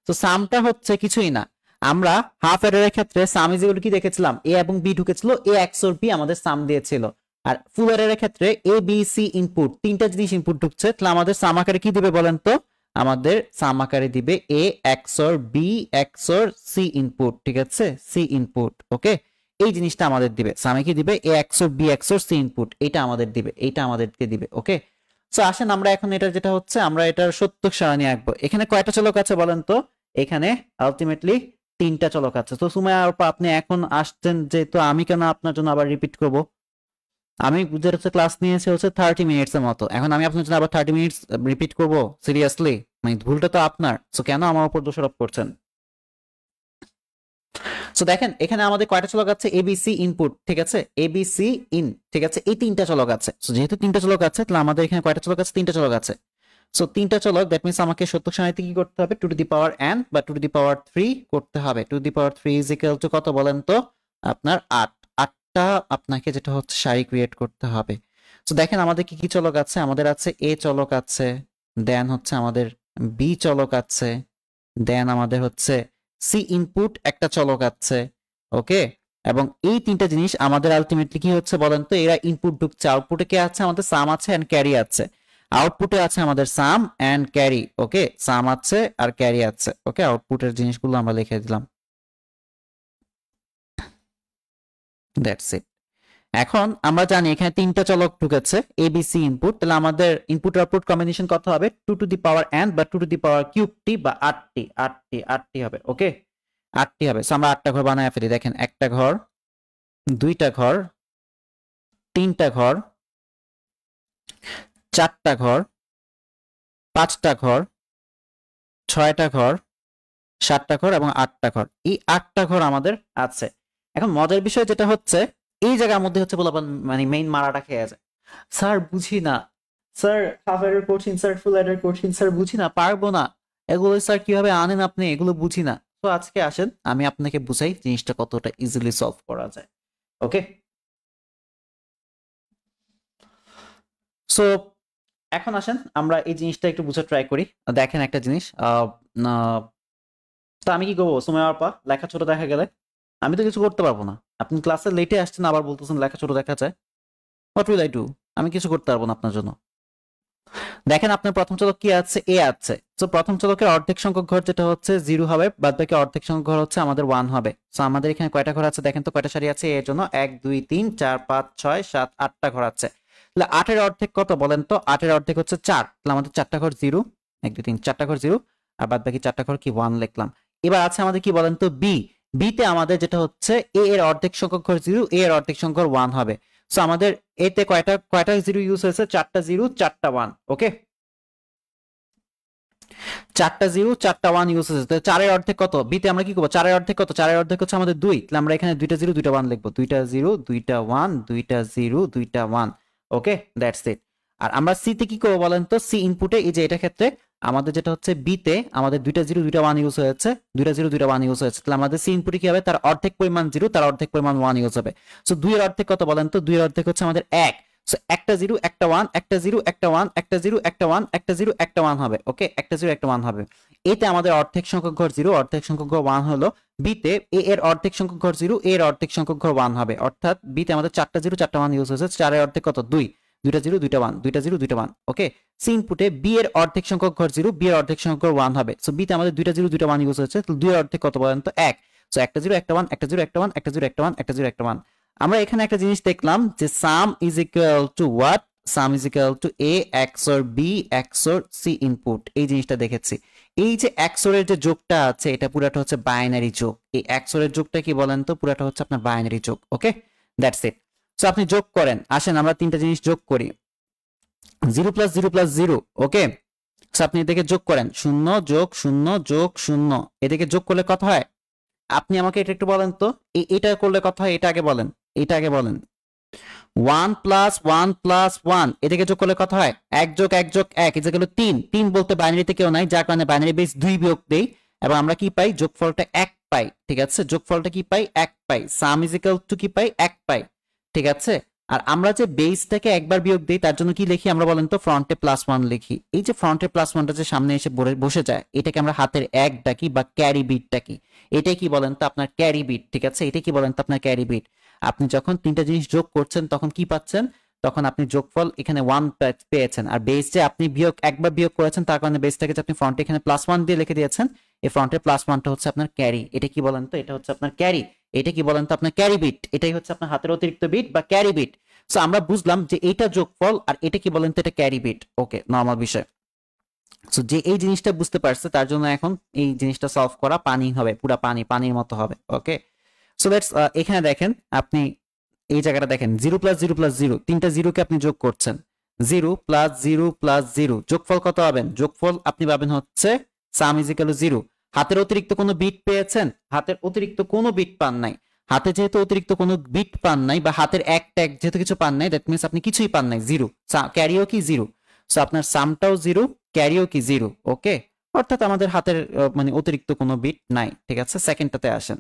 তো সামটা হচ্ছে কিছুই না, আমরা হাফ অ্যাডারের ক্ষেত্রে সাম ইজ ইকুয়াল টু কি দেখেছিলাম, এ এবং বি ঢুকেছিল, এ এক্সর বি আমাদের সাম দিয়েছিল। আর ফুল অ্যাডারের ক্ষেত্রে এ বি সি ইনপুট, তিনটা জিনিস ইনপুট ঢুকছে, তাহলে আমাদের সাম আকারে কি দিবে বলেন তো, আমাদের সাম আকারে দিবে A XOR B XOR C input, ঠিক আছে, সি ইনপুট। ওকে, এই জিনিসটা আমাদের দিবে, সামে কি দিবে, A XOR B XOR C input, এটা আমাদের দিবে, এইটা আমাদেরকে দিবে। ওকে, সো আসেন আমরা এখন এটা যেটা হচ্ছে আমরা এটার সত্যক সারণী আঁকবো। এখানে কয়টা চলক আছে বলেন তো, এখানে আলটিমেটলি তিনটা চলক আছে। তো সুমাইয়া আপা আপনি এখন আসছেন যেহেতু, আমি কেন আপনার জন্য আবার রিপিট করব, আমি বুঝতে হচ্ছে ক্লাস নিয়েছে হচ্ছে 30 মিনিটস এর মতো, এখন আমি আপনার জন্য আবার 30 মিনিটস রিপিট করব, সিরিয়াসলি? মানে ভুলটা তো আপনার, সো কেন আমার উপর দোষারোপ করছেন? সো দেখেন এখানে আমাদের কয়টা চলক আছে, এবিসি ইনপুট, ঠিক আছে, এবিসি ইন, ঠিক আছে, এই তিনটা চলক আছে। সো যেহেতু তিনটা চলক আছে, তাহলে আমাদের এখানে কয়টা চলক আছে, তিনটা চলক আছে। সো তিনটা চলক, দ্যাট মিন্স আমাকে সত্যক সারণীতে কি করতে হবে, two to the power n বা টু টু দি পাওয়ার 3 করতে হবে। Two to the power 3 is equal to কত বলেন তো, আপনার 8। 8টা আপনাকে যেটা হচ্ছে সারি ক্রিয়েট করতে হবে। সো দেখেন আমাদের কি কি চলক আছে, আমাদের আছে এ চলক আছে, দেন হচ্ছে আমাদের বি চলক আছে, দেন আমাদের হচ্ছে সি ইনপুট একটা চলক আছে। ওকে, এবং এই তিনটা জিনিস আমাদের আলটিমেটলি কি হচ্ছে বলেন তো, এরা ইনপুট ঢুকছে, আউটপুটে কি আছে, আমাদের সাম আছে এন্ড ক্যারি আছে। আউটপুটে আছে আমাদের সাম এন্ড ক্যারি। ওকে, সাম আছে আর ক্যারি আছে। ওকে, আউটপুটের জিনিসগুলো আমরা লিখে দিলাম, দ্যাটস ইট। এখন আমরা জানি এখানে তিনটা চলক ঢুকেছে, এবিসি ইনপুট, তাহলে আমাদের ইনপুট আউটপুট কম্বিনেশন কত হবে, two to the power n বা two to the power cube টি বা 8টি, 8টি হবে। ওকে, 8টি হবে। সো আমরা 8টা ঘর বানায় ফেলি। দেখেন একটা ঘর, দুইটা ঘর, তিনটা ঘর, চারটা ঘর, পাঁচটা ঘর, ছয়টা ঘর, সাতটা ঘর এবং 8টা ঘর। এই 8টা ঘর আমাদের আছে। এখন মজার বিষয় যেটা হচ্ছে, এই জায়গার মধ্যে হচ্ছে বলবেন মানে মেইন মারাটা খেয়ে যায়, স্যার বুঝি না, স্যার হাফ অ্যাডার করছেন, স্যার ফুল অ্যাডার করছেন, স্যার বুঝি না, পারবো না, এগুলো স্যার কিভাবে আনেন আপনি, এগুলো বুঝি না। তো আজকে আসেন আমি আপনাকে বুঝাই জিনিসটা কতটা ইজিলি সলভ করা যায়। ওকে, সো এখন আসেন আমরা এই জিনিসটা একটু বুঝে ট্রাই করি। দেখেন একটা জিনিস, তো আমি কি করবো সময় আপা, লেখা ছোট দেখা গেলে আমি তো কিছু করতে পারবো না। আপনি ক্লাসে লেটে আসছেন, আবার বলতেছেন লেখা ছোট দেখা যায়, হোয়াট উইল আই ডু, আমি কিছু করতে পারবো না আপনার জন্য। দেখেন আপনার প্রথম চলক কি আছে, এ আছে। তো প্রথম চলকের অর্ধেক সংখ্যক ঘর যেটা হচ্ছে 0 হবে, বাদ বাকি অর্ধেক সংখ্যক ঘর হচ্ছে আমাদের 1 হবে। সো আমাদের এখানে কয়টা ঘর আছে দেখেন তো, কয়টা সারি আছে এর জন্য, 1 2 3 4 5 6 7 8টা ঘর আছে। তাহলে 8 এর অর্ধেক কত বলেন তো, 8 এর অর্ধেক হচ্ছে 4, তাহলে আমাদের 4টা ঘর 0, 1 2 3 4টা ঘর 0, আর বাদ বাকি 4টা ঘর কি 1 লিখলাম। এবার আছে আমাদের কি বলেন তো, বি। বিতে আমাদের যেটা হচ্ছে এ এর অর্ধেক সংখ্যক ঘর 0, এ এর অর্ধেক সংখ্যক ঘর 1 হবে। সো আমাদের এতে কয়টা কয়টা 0 ইউজ হয়েছে, 4টা 0 4টা 1। ওকে, 4টা 0 4টা 1 ইউজ হয়েছে। তো 4 এর অর্ধেক কত, বিতে আমরা কি করব, 4 এর অর্ধেক কত, 4 এর অর্ধেক হচ্ছে আমাদের 2, তাহলে আমরা এখানে 2টা 0 2টা 1 লিখব, 2টা 0 2টা 1 2টা 0 2টা 1। ওকে, দ্যাটস ইট। আর আমরা সি তে কি করব বলেন তো, সি ইনপুটে এই যে এটা ক্ষেত্রে আমাদের যেটা হচ্ছে বি তে আমাদের 2টা 0 2টা 1 ইউজ হয়েছে, 2টা 0 2টা 1 ইউজ হয়েছে, তাহলে আমাদের সি ইনপুটে কি হবে, তার অর্ধেক পরিমাণ 0, তার অর্ধেক পরিমাণ 1 ইউজ হবে। সো 2 এর অর্ধেক কত বলেন তো, 2 এর অর্ধেক হচ্ছে আমাদের 1। সো একটা 0 একটা 1 একটা 0 একটা 1 একটা 0 একটা 1 একটা 0 একটা 1 হবে। ওকে, একটা 0 একটা 1 হবে। এতে আমাদের অর্ধেক সংখ্যক ঘর 0, অর্ধেক সংখ্যক ঘর 1 হলো। বিতে এ এর অর্ধেক সংখ্যক ঘর 0, এ এর অর্ধেক সংখ্যক ঘর 1 হবে। অর্থাৎ বিতে আমাদের 4টা 0 4টা 1 ইউজ হয়েছে, 4 এর অর্ধেক কত 2, 2টা 0 2টা 1 2টা 0 2টা 1। ওকে, সি ইনপুটে বি এর অর্ধেক সংখ্যক ঘর 0, বি এর অর্ধেক সংখ্যক ঘর 1 হবে। সো বিতে আমাদের 2টা 0 2টা 1 ইউজ হয়েছে, তো 2 এর অর্ধেক কত বলেন তো 1। সো একটা 0 একটা 1 একটা 0 একটা 1 একটা 0 একটা 1 একটা 0 একটা 1। আমরা এখানে একটা জিনিস দেখলাম যে sum is equal to what, sum is equal to A XOR B XOR C input, এই জিনিসটা দেখেছি। এই যে XOR এর যে যোগটা আছে এটা পুরাটা হচ্ছে বাইনারি যোগ। এই XOR এর যোগটা কি বলেন তো, পুরাটা হচ্ছে আপনার বাইনারি যোগ। ওকে, দ্যাটস ইট। সো আপনি যোগ করেন, আসেন আমরা তিনটা জিনিস যোগ করি, 0 প্লাস 0 প্লাস 0। ওকে, সো আপনি এদিকে যোগ করেন, 0 যোগ 0 যোগ 0, এদিকে যোগ করলে কত হয়, আপনি আমাকে এটা একটু বলেন তো, এটা করলে কত হয়, এটা আগে বলেন, এটা আগে বলেন। 1 প্লাস 1 প্লাস 1, এদিকে যোগ করলে কত হয়, 1 যোগ 1 যোগ 1 ইজ ইকুয়াল টু 3। 3 বলতে বাইনারিতে কেউ নাই, যার কারণে বাইনারি বেস 2 বিয়োগ দেই এবং আমরা কি পাই, যোগফলটা 1 পাই। ঠিক আছে, যোগফলটা কি পাই, 1 পাই। সাম ইজ ইকুয়াল টু কি পাই, 1 পাই। ঠিক আছে, আর আমরা যে বেসটাকে একবার বিয়োগ দেই তার জন্য কি লিখি আমরা বলেন তো, ফ্রন্টে +1 লিখি। এই যে ফ্রন্টে +1টা যে সামনে এসে বসে যায়, এটাকে আমরা হাতের 1 ডাকি বা ক্যারি বিট ডাকি। এটাই কি বলেন তো আপনার ক্যারি বিট। ঠিক আছে, এটা কি বলেন তো আপনার ক্যারি বিট। আপনি যখন তিনটা জিনিস যোগ করছেন তখন কি পাচ্ছেন, তখন আপনি যোগফল এখানে 1 পেয়েছেন, আর বেস যে আপনি একবার বিয়োগ করেছেন তার কারণে বেসটাকে যে আপনি ফ্রন্টে এখানে +1 দিয়ে লিখে দিয়েছেন, এই ফ্রন্টের +1টা হচ্ছে আপনার ক্যারি। এটা কি বলেন তো, এটা হচ্ছে আপনার ক্যারি। এটা কি বলেন তো আপনার ক্যারি বিট, এটাই হচ্ছে আপনার হাতের অতিরিক্ত বিট বা ক্যারি বিট। সো আমরা বুঝলাম যে এটা যোগফল আর এটা কি বলেন তো, এটা ক্যারি বিট। ওকে, নরমাল বিষয়। সো যে এই জিনিসটা বুঝতে পারছে তার জন্য এখন এই জিনিসটা সলভ করা পানি হবে, পুরা পানির মতো হবে। ওকে, সো লেটস, এখানে দেখেন আপনি এই জায়গাটা দেখেন, 0 প্লাস 0 প্লাস 0, তিনটা 0 কে আপনি যোগ করছেন, 0 প্লাস 0 প্লাস 0, যোগফল কত পাবেন, যোগফল আপনি পাবেন হচ্ছে সাম ইজ ইকুয়াল টু 0। হাতের অতিরিক্ত কোনো বিট পেয়েছেন, হাতের অতিরিক্ত কোনো বিট পান নাই। হাতে যেহেতু অতিরিক্ত কোনো বিট পান নাই বা হাতের এক ট্যাগ যেহেতু কিছু পান নাই, দ্যাট মিনস আপনি কিছুই পান নাই, 0। ক্যারিও কি 0। সো আপনার সামটাও 0, ক্যারিও কি 0। ওকে, অর্থাৎ আমাদের হাতের মানে অতিরিক্ত কোনো বিট নাই। ঠিক আছে, সেকেন্ডটাতে আসেন,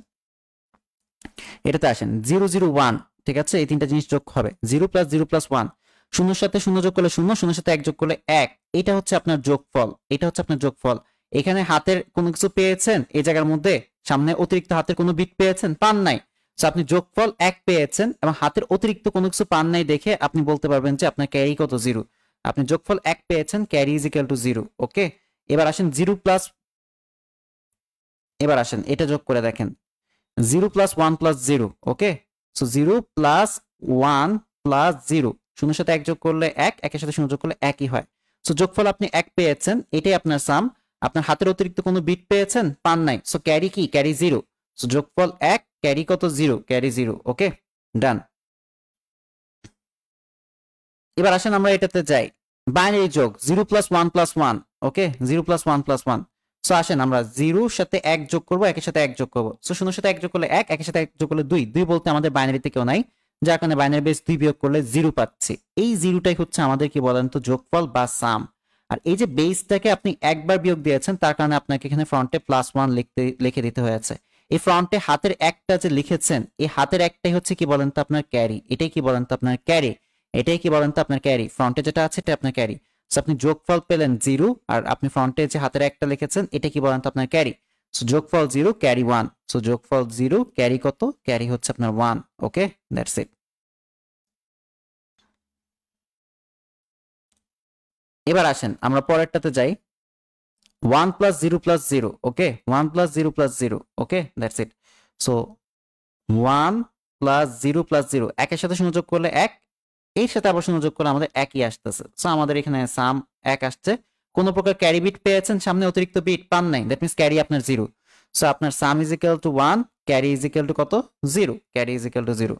এটাতে আসেন 0 0 1। ঠিক আছে, এই তিনটা জিনিস যোগ হবে, 0 প্লাস 0 প্লাস 1, শূন্যর সাথে শূন্য যোগ করলে শূন্য, শূন্যের সাথে 1 যোগ করলে 1। এটা হচ্ছে আপনার যোগফল, এটা হচ্ছে আপনার যোগফল। এখানে হাতের কোনো কিছু পেয়েছেন এই জায়গার মধ্যে, সামনে অতিরিক্ত হাতের কোনো বিট পেয়েছেন, পান নাই। সো আপনি যোগফল 1 পেয়েছেন এবং হাতের অতিরিক্ত কোনো কিছু পান নাই দেখে আপনি বলতে পারবেন যে আপনার ক্যারি কত, 0। আপনি যোগফল 1 পেয়েছেন, ক্যারি ইজ ইকুয়াল টু 0। ওকে, এবার আসেন 0 প্লাস, এবার আসেন এটা যোগ করে দেখেন, 0 প্লাস 1 প্লাস 0। ওকে, সো 0 প্লাস 1 প্লাস 0, শূন্যের সাথে 1 যোগ করলে 1, একের সাথে শূন্য যোগ করলে 1ই হয়। সো যোগফল আপনি 1 পেয়েছেন, এটাই আপনার সাম। আপনার হাতের অতিরিক্ত কোনো বিট পেয়েছেন, পান নাই। সো ক্যারি কি, ক্যারি 0। সো যোগফল 1, ক্যারি কত, 0, ক্যারি 0। ওকে, ডান। এবার আসেন আমরা এটাতে যাই, বাইনারি যোগ 0 প্লাস 1 প্লাস 1। ওকে, 0 প্লাস 1 প্লাস 1। সো আসেন আমরা 0 সাথে 1 যোগ করবো, একের সাথে 1 যোগ করবো। সো শূন্যের সাথে 1 যোগ করলে 1, একের সাথে 1 যোগ করলে 2। 2 বলতে আমাদের বাইনারিতে কেউ নাই, যার কারণে বাইনারি বেস 2 বিয়োগ করলে 0 পাচ্ছি। এই 0টাই হচ্ছে আমাদের কি বলেন তো যোগফল বা সাম। আর এই যে বেসটাকে আপনি একবার বিয়োগ দিয়েছেন তার কারণে আপনাকে এখানে ফ্রন্টে +1 লিখে দিতে হয়েছে। এই ফ্রন্টে হাতের একটা যে লিখেছেন, এই হাতের একটাই হচ্ছে কি বলেন তো আপনার ক্যারি। এটাই কি বলেন তো আপনার ক্যারি। এটাই কি বলেন তো আপনার ক্যারি, ফ্রন্টে যেটা আছে এটা আপনার ক্যারি। সো আপনি যোগফল পেলেন 0 আর আপনি ফ্রন্টে যে হাতের একটা লিখেছেন এটা কি বলেন তো আপনার ক্যারি। সো যোগফল 0, ক্যারি 1। সো যোগফল 0, ক্যারি কত, ক্যারি হচ্ছে আপনার 1। ওকে, দ্যাটস ইট। এবার আসেন আমরা পরেরটাতে যাই। 1 plus 0 plus 0, okay, 1 plus 0 plus 0, okay, that's it. So 1 plus 0 plus 0 একের সাথে সংযোগ করলে 1, এর সাথে আবার সংযোগ করলে আমাদের একই আসতেছে। সো আমাদের এখানে সাম 1 আসছে। কোন প্রকার ক্যারি বিট পেয়েছেন, সামনে অতিরিক্ত বিট পান নাই, দ্যাট মিন্স ক্যারি আপনার 0। সো আপনার সাম is equal two 1, carry is equal to কত, 0, ক্যারি ইজ ইকুয়াল টু 0।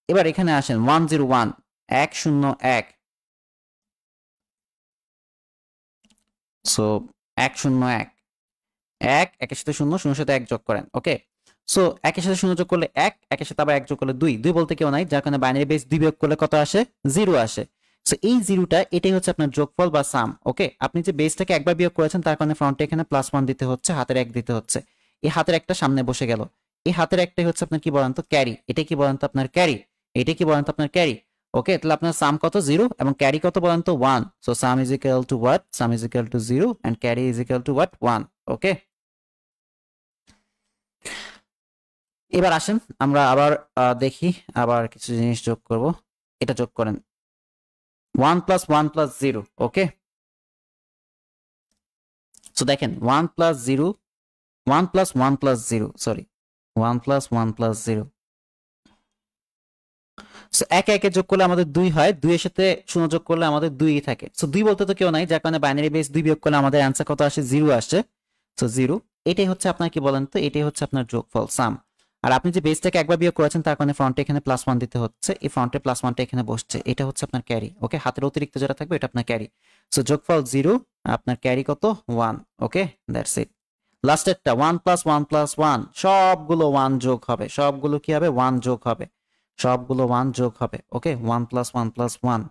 এবার এখানে আসেন 1 0 1, 1 0 1। সো 1 0 1, 1 একের সাথে 0, 0 সাথে 1 যোগ করেন, ওকে। সো একের সাথে 0 যোগ করলে 1, একের সাথে আবার 1 যোগ করলে 2, 2 বলতে কেউ নাই, যার কারণে বাইনারি বেস 2 বিয়োগ করলে কত আসে, 0 আসে। সো এই 0টা এটাই হচ্ছে আপনার যোগফল বা সাম, ওকে। আপনি যে বেসটাকে একবার বিয়োগ করেছেন তার কারণে ফ্রন্টে এখানে +1 দিতে হচ্ছে, হাতের 1 দিতে হচ্ছে। এই হাতের একটা সামনে বসে গেল, এই হাতের একটাই হচ্ছে আপনার কি বলেন তো, ক্যারি। এটা কি বলেন তো আপনার ক্যারি, এটা কি বলেন তো আপনার ক্যারি, ওকে। তাহলে আপনার সাম কত, 0, এবং ক্যারি কত বলেন তো, 1। So sum is equal to what, sum is equal to 0 and carry is equal to what, 1, okay. এবার আসেন আমরা আবার দেখি, আবার কিছু জিনিস যোগ করব। এটা যোগ করেন 1 প্লাস 1 প্লাস 0, ওকে। সো দেখেন 1 plus 0, 1 plus 1 plus 0, sorry, 1 plus 1 plus 0। So একে একে যোগ করলে আমাদের 2 হয়, 2 এর সাথে 0 যোগ করলে আমাদের 2ই থাকে। সো 2 বলতে তো কেউ নাই, যার কারণে বাইনারি বেস 2 বিয়োগ করলে আমাদের অ্যান্সার কত আসে, 0 আসে। সো 0, এটাই হচ্ছে আপনার কি বলেন তো, এটাই হচ্ছে আপনার যোগফল, সাম। আর আপনি যে বেসটাকে একবার বিয়োগ করেছেন তার কারণে ফ্রন্টে এখানে +1 দিতে হচ্ছে, এই ফ্রন্টে +1টা এখানে বসছে, এটা হচ্ছে আপনার ক্যারি, ওকে। হাতের অতিরিক্ত যেটা থাকবে এটা আপনার ক্যারি। সো যোগফল 0, আপনার ক্যারি কত, 1, ওকে, দ্যাটস ইট। লাস্টেরটা 1 প্লাস 1 প্লাস 1, সবগুলো 1 যোগ হবে, সবগুলো কি হবে, 1 যোগ হবে, সবগুলো 1 যোগ হবে, ওকে। 1 প্লাস 1 প্লাস 1,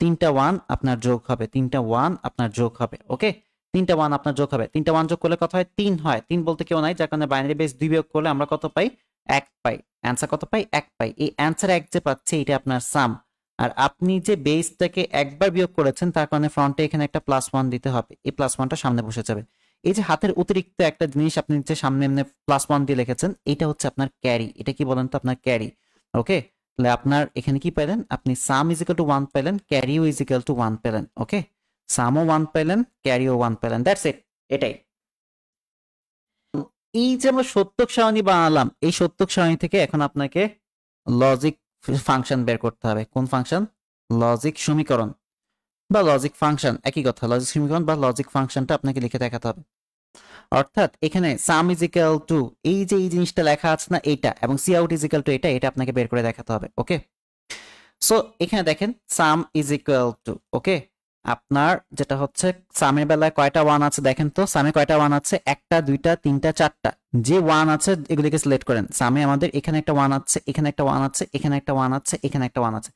তিনটা 1 আপনার যোগ হবে, তিনটা 1 আপনার যোগ হবে, ওকে। তিনটা 1 আপনার যোগ হবে, তিনটা 1 যোগ করলে কত হয়, 3 হয়। 3 বলতে কেউ নাই, যার কারণে বাইনারি বেস 2 বিয়োগ করলে আমরা কত পাই, 1 পাই। অ্যান্সার কত পাই, 1 পাই। এই অ্যান্সার 1 যে পাচ্ছে এটা আপনার সাম। আর আপনি যে বেসটাকে একবার বিয়োগ করেছেন তার কারণে ফ্রন্টে এখানে একটা +1 দিতে হবে, এই +1টা সামনে বসে যাবে। এই যে হাতের অতিরিক্ত একটা জিনিস আপনি যে সামনে এমনি +1 দিয়ে লিখেছেন, এটা হচ্ছে আপনার ক্যারি, এটা কি বলেন তো, আপনার ক্যারি, ওকে। তাহলে আপনার এখানে কি পেলেন, আপনি সাম ইজ ইকুয়াল টু 1 পেলেন, ক্যারিও ইজ ইকুয়াল টু 1 পেলেন, ওকে। সামও 1 পেলেন, ক্যারিও 1 পেলেন, দ্যাটস ইট, এটাই। এই যে আমরা সত্যক সারণী বানালাম, এই সত্যক সারণী থেকে এখন আপনাকে লজিক ফাংশন বের করতে হবে। কোন ফাংশন, লজিক সমীকরণ বা লজিক ফাংশন, একই কথা, লজিক সমীকরণ বা লজিক ফাংশনটা আপনাকে লিখে দেখাতে হবে। অর্থাৎ এখানে সাম ইজ ইকুয়াল টু, এই যে এই জিনিসটা লেখা আছে না এইটা, এবং C out is equal to এটা, এটা আপনাকে বের করে দেখাতে হবে, ওকে। সো এখানে দেখেন সাম ইজ ইকুয়াল টু, ওকে, আপনার যেটা হচ্ছে সামের বেলায় কয়টা 1 আছে দেখেন তো, সামে কয়টা 1 আছে, একটা, দুইটা, তিনটা, চারটা। যে 1 আছে এগুলিকে সিলেক্ট করেন। সামে আমাদের এখানে একটা 1 আছে, এখানে একটা 1 আছে, এখানে একটা 1 আছে, এখানে একটা 1 আছে,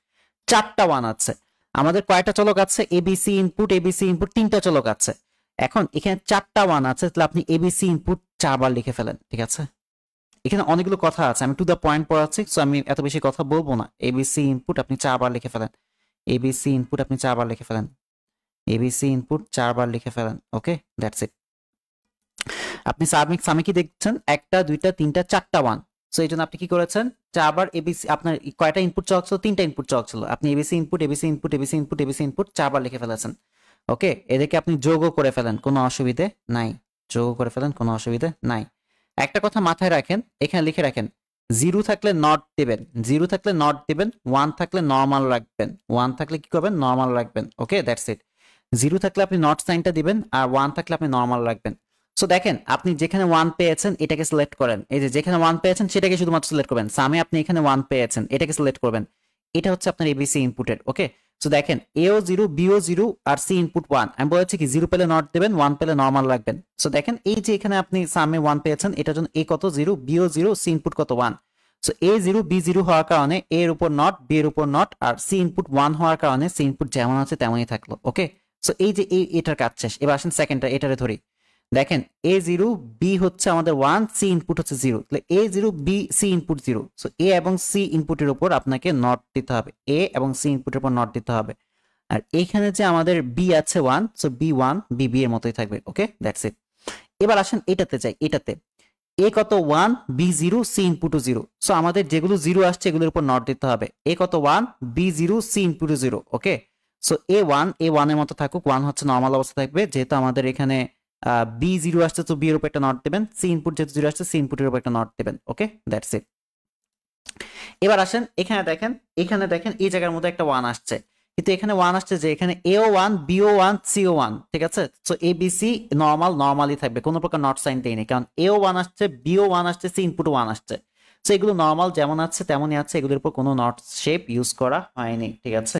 চারটা 1 আছে। আমাদের কয়টা চলক আছে, এবিসি ইনপুট, এবিসি ইনপুট, তিনটা চলক আছে। এখন এখানে চারটা 1 আছে, তাহলে আপনি এবিসি ইনপুট 4 বার লিখে ফেলেন, ঠিক আছে। এখানে অনেকগুলো কথা আছে, আমি টু দ্য পয়েন্ট পড়াচ্ছি, সো আমি এত বেশি কথা বলবো না। এবিসি ইনপুট আপনি 4 বার লিখে ফেলেন, এবিসি ইনপুট আপনি 4 বার লিখে ফেলেন, এবিসি ইনপুট 4 বার লিখে ফেলেন, ওকে, দ্যাটস ইট। আপনি সামে কি দেখছেন, একটা, দুইটা, তিনটা, চারটা 1। সো এই জন্য আপনি কি করেছেন, 4 বার এবিসি, আপনার কয়টা ইনপুট চলক ছিল, তিনটা ইনপুট চলক ছিল, আপনি ABC input, ABC input, ABC input, ABC input 4 বার লিখে ফেলেছেন, ওকে। এদেরকে আপনি যোগও করে ফেলেন, কোনো অসুবিধে নাই, যোগও করে ফেলেন, কোনো অসুবিধে নাই। একটা কথা মাথায় রাখেন, এখানে লিখে রাখেন, 0 থাকলে নট দিবেন, 0 থাকলে নট দিবেন, 1 থাকলে নর্মাল রাখবেন, 1 থাকলে কি করবেন, নর্মাল রাখবেন, ওকে, দ্যাটস ইট। 0 থাকলে আপনি নট সাইনটা দিবেন, আর 1 থাকলে আপনি নর্মাল রাখবেন। সো দেখেন আপনি যেখানে 1 পেয়েছেন এটাকে সিলেক্ট করেন, এই যে যেখানে 1 পেয়েছেন সেটাকে শুধুমাত্র সিলেক্ট করবেন। সামে আপনি এখানে 1 পেয়েছেন, এটাকে সিলেক্ট করবেন, এটা হচ্ছে আপনার এবিসি ইনপুটের, ওকে। সো দেখেন এও 0, বিও 0, আর সি ইনপুট 1। আমি বলেছি কি 0 পেলে নট দেবেন, 1 পেলে নর্মাল রাখবেন। সো দেখেন এই যে এখানে আপনি সামে 1 পেয়েছেন, এটার জন্য এ কত, 0, বিও 0, সি ইনপুট কত, 1। সো এ 0, বি 0 হওয়ার কারণে এ এর উপর নট, বি এর উপর নট, আর সি ইনপুট 1 হওয়ার কারণে সি ইনপুট যেমন আছে তেমনই থাকলো, ওকে। সো এই যে এটার কাজ শেষ। এবার আসেন সেকেন্ডটা, এটারে ধরি। দেখেন এ 0, বি হচ্ছে আমাদের 1, সি ইনপুট হচ্ছে 0, তাহলে এ 0, বি, সি ইনপুট 0। সো এ এবং সি ইনপুটের উপর আপনাকে নট দিতে হবে, এ এবং সি ইনপুটের উপর নট দিতে হবে। আর এখানে যে আমাদের বি আছে 1, সো বি 1, বি বি এর মতোই থাকবে, ওকে, দ্যাটস ইট। এবার আসেন এটাতে যাই, এটাতে এ কত 1, বি 0, সি ইনপুটও 0। সো আমাদের যেগুলো 0 আসছে এগুলোর উপর নট দিতে হবে। এ কত 1, B 0, C ইনপুটও 0, okay. So A one এর মতো থাকুক, ওয়ান হচ্ছে নর্মাল অবস্থা থাকবে, যেহেতু আমাদের এখানে বি জিরো আসছে তো বি এর উপর একটা নট দেবেন, সি ইনপুট যেহেতু জিরো আসছে সি ইনপুটের উপর একটা নট দেবেন। ওকে, দ্যাটস ইট। এবার আসেন এখানে দেখেন এই জায়গার মধ্যে একটা ওয়ান আসছে, কিন্তু এখানে ওয়ান আসছে যে এখানে A O one B O one C O one, ঠিক আছে। So A B C normally থাকবে, কোনো প্রকার নট সাইন দেয়নি, কারণ এও ওয়ান আসছে বিও ওয়ান আসছে সি ইনপুট ওয়ান আসছে। সো এগুলো নর্মাল যেমন আছে তেমনই আছে, এগুলোর উপর কোনো নট শেপ ইউজ করা হয়নি, ঠিক আছে।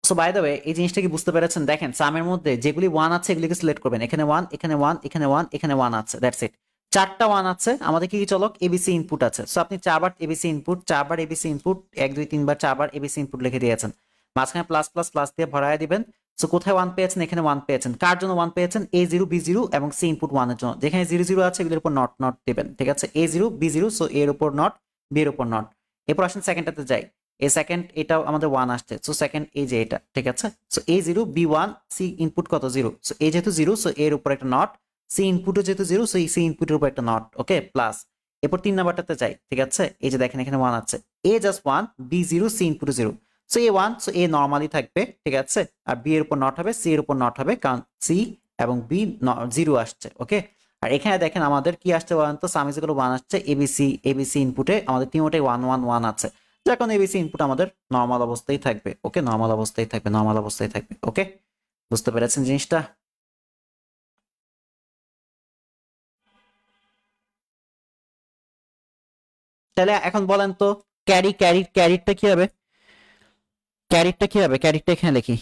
সো বাই দ্য ওয়ে এই জিনিসটা কি বুঝতে পেরেছেন? দেখেন সামের মধ্যে যেগুলি ওয়ান আছে এগুলিকে সিলেক্ট করবেন, এখানে ওয়ান এখানে ওয়ান এখানে ওয়ান এখানে ওয়ান আছে, দ্যাটস ইট। চারটা ওয়ান আছে আমাদের, কি কি চলক এবিসি ইনপুট আছে। সো আপনি চারবার এবিসি ইনপুট, চারবার এবিসি ইনপুট, 1 2 3 বার চারবার এবিসি ইনপুট লিখে দিয়েছেন, মাঝখানে প্লাস প্লাস প্লাস দিয়ে ভরায় দিবেন। সো কোথায় ওয়ান পেয়েছেন? এখানে ওয়ান পেয়েছেন, কার জন্য ওয়ান পেয়েছেন? এ জিরো বি জিরো এবং সি ইনপুট ওয়ানের জন্য, যেখানে জিরো জিরো আছে এগুলোর উপর নট নট দিবেন, ঠিক আছে। এ জিরো বি জিরো, সো এর উপর নট, বি এর উপর নট। এরপর আসেন সেকেন্ডটাতে যাই, এই সেকেন্ড এটাও আমাদের ওয়ান আসছে, সো সেকেন্ড এই যে এটা, ঠিক আছে। So A zero B one C input কত? জিরো। সো এ যেহেতু জিরো সো এর উপর একটা নট, সি ইনপুটও যেহেতু জিরো সো এই সি ইনপুটের উপর একটা নট, ওকে প্লাস। এরপর 3 নাম্বারটাতে যাই, ঠিক আছে। এই যে দেখেন এখানে ওয়ান আছে, A just one B zero C input zero, so A one, so A normally থাকবে, ঠিক আছে। আর বি এর উপর নট হবে, সি এর উপর নট হবে, কারণ সি এবং বি জিরো আসছে, ওকে। আর এখানে দেখেন আমাদের কি আসছে বলেন তো? Sum is equal two one আসছে, এবিসি ইনপুটে আমাদের তিনটাই ওয়ান ওয়ান ওয়ান আছে, যার কারণে এবিসি ইনপুট আমাদের নর্মাল অবস্থায় থাকবে, ওকে। নর্মাল অবস্থায় থাকবে, নর্মাল অবস্থায় থাকবে, ওকে। বুঝতে পেরেছেন জিনিসটা? তাহলে এখন বলেন তো ক্যারিটটা কি হবে? ক্যারিটটা এখানে লিখি,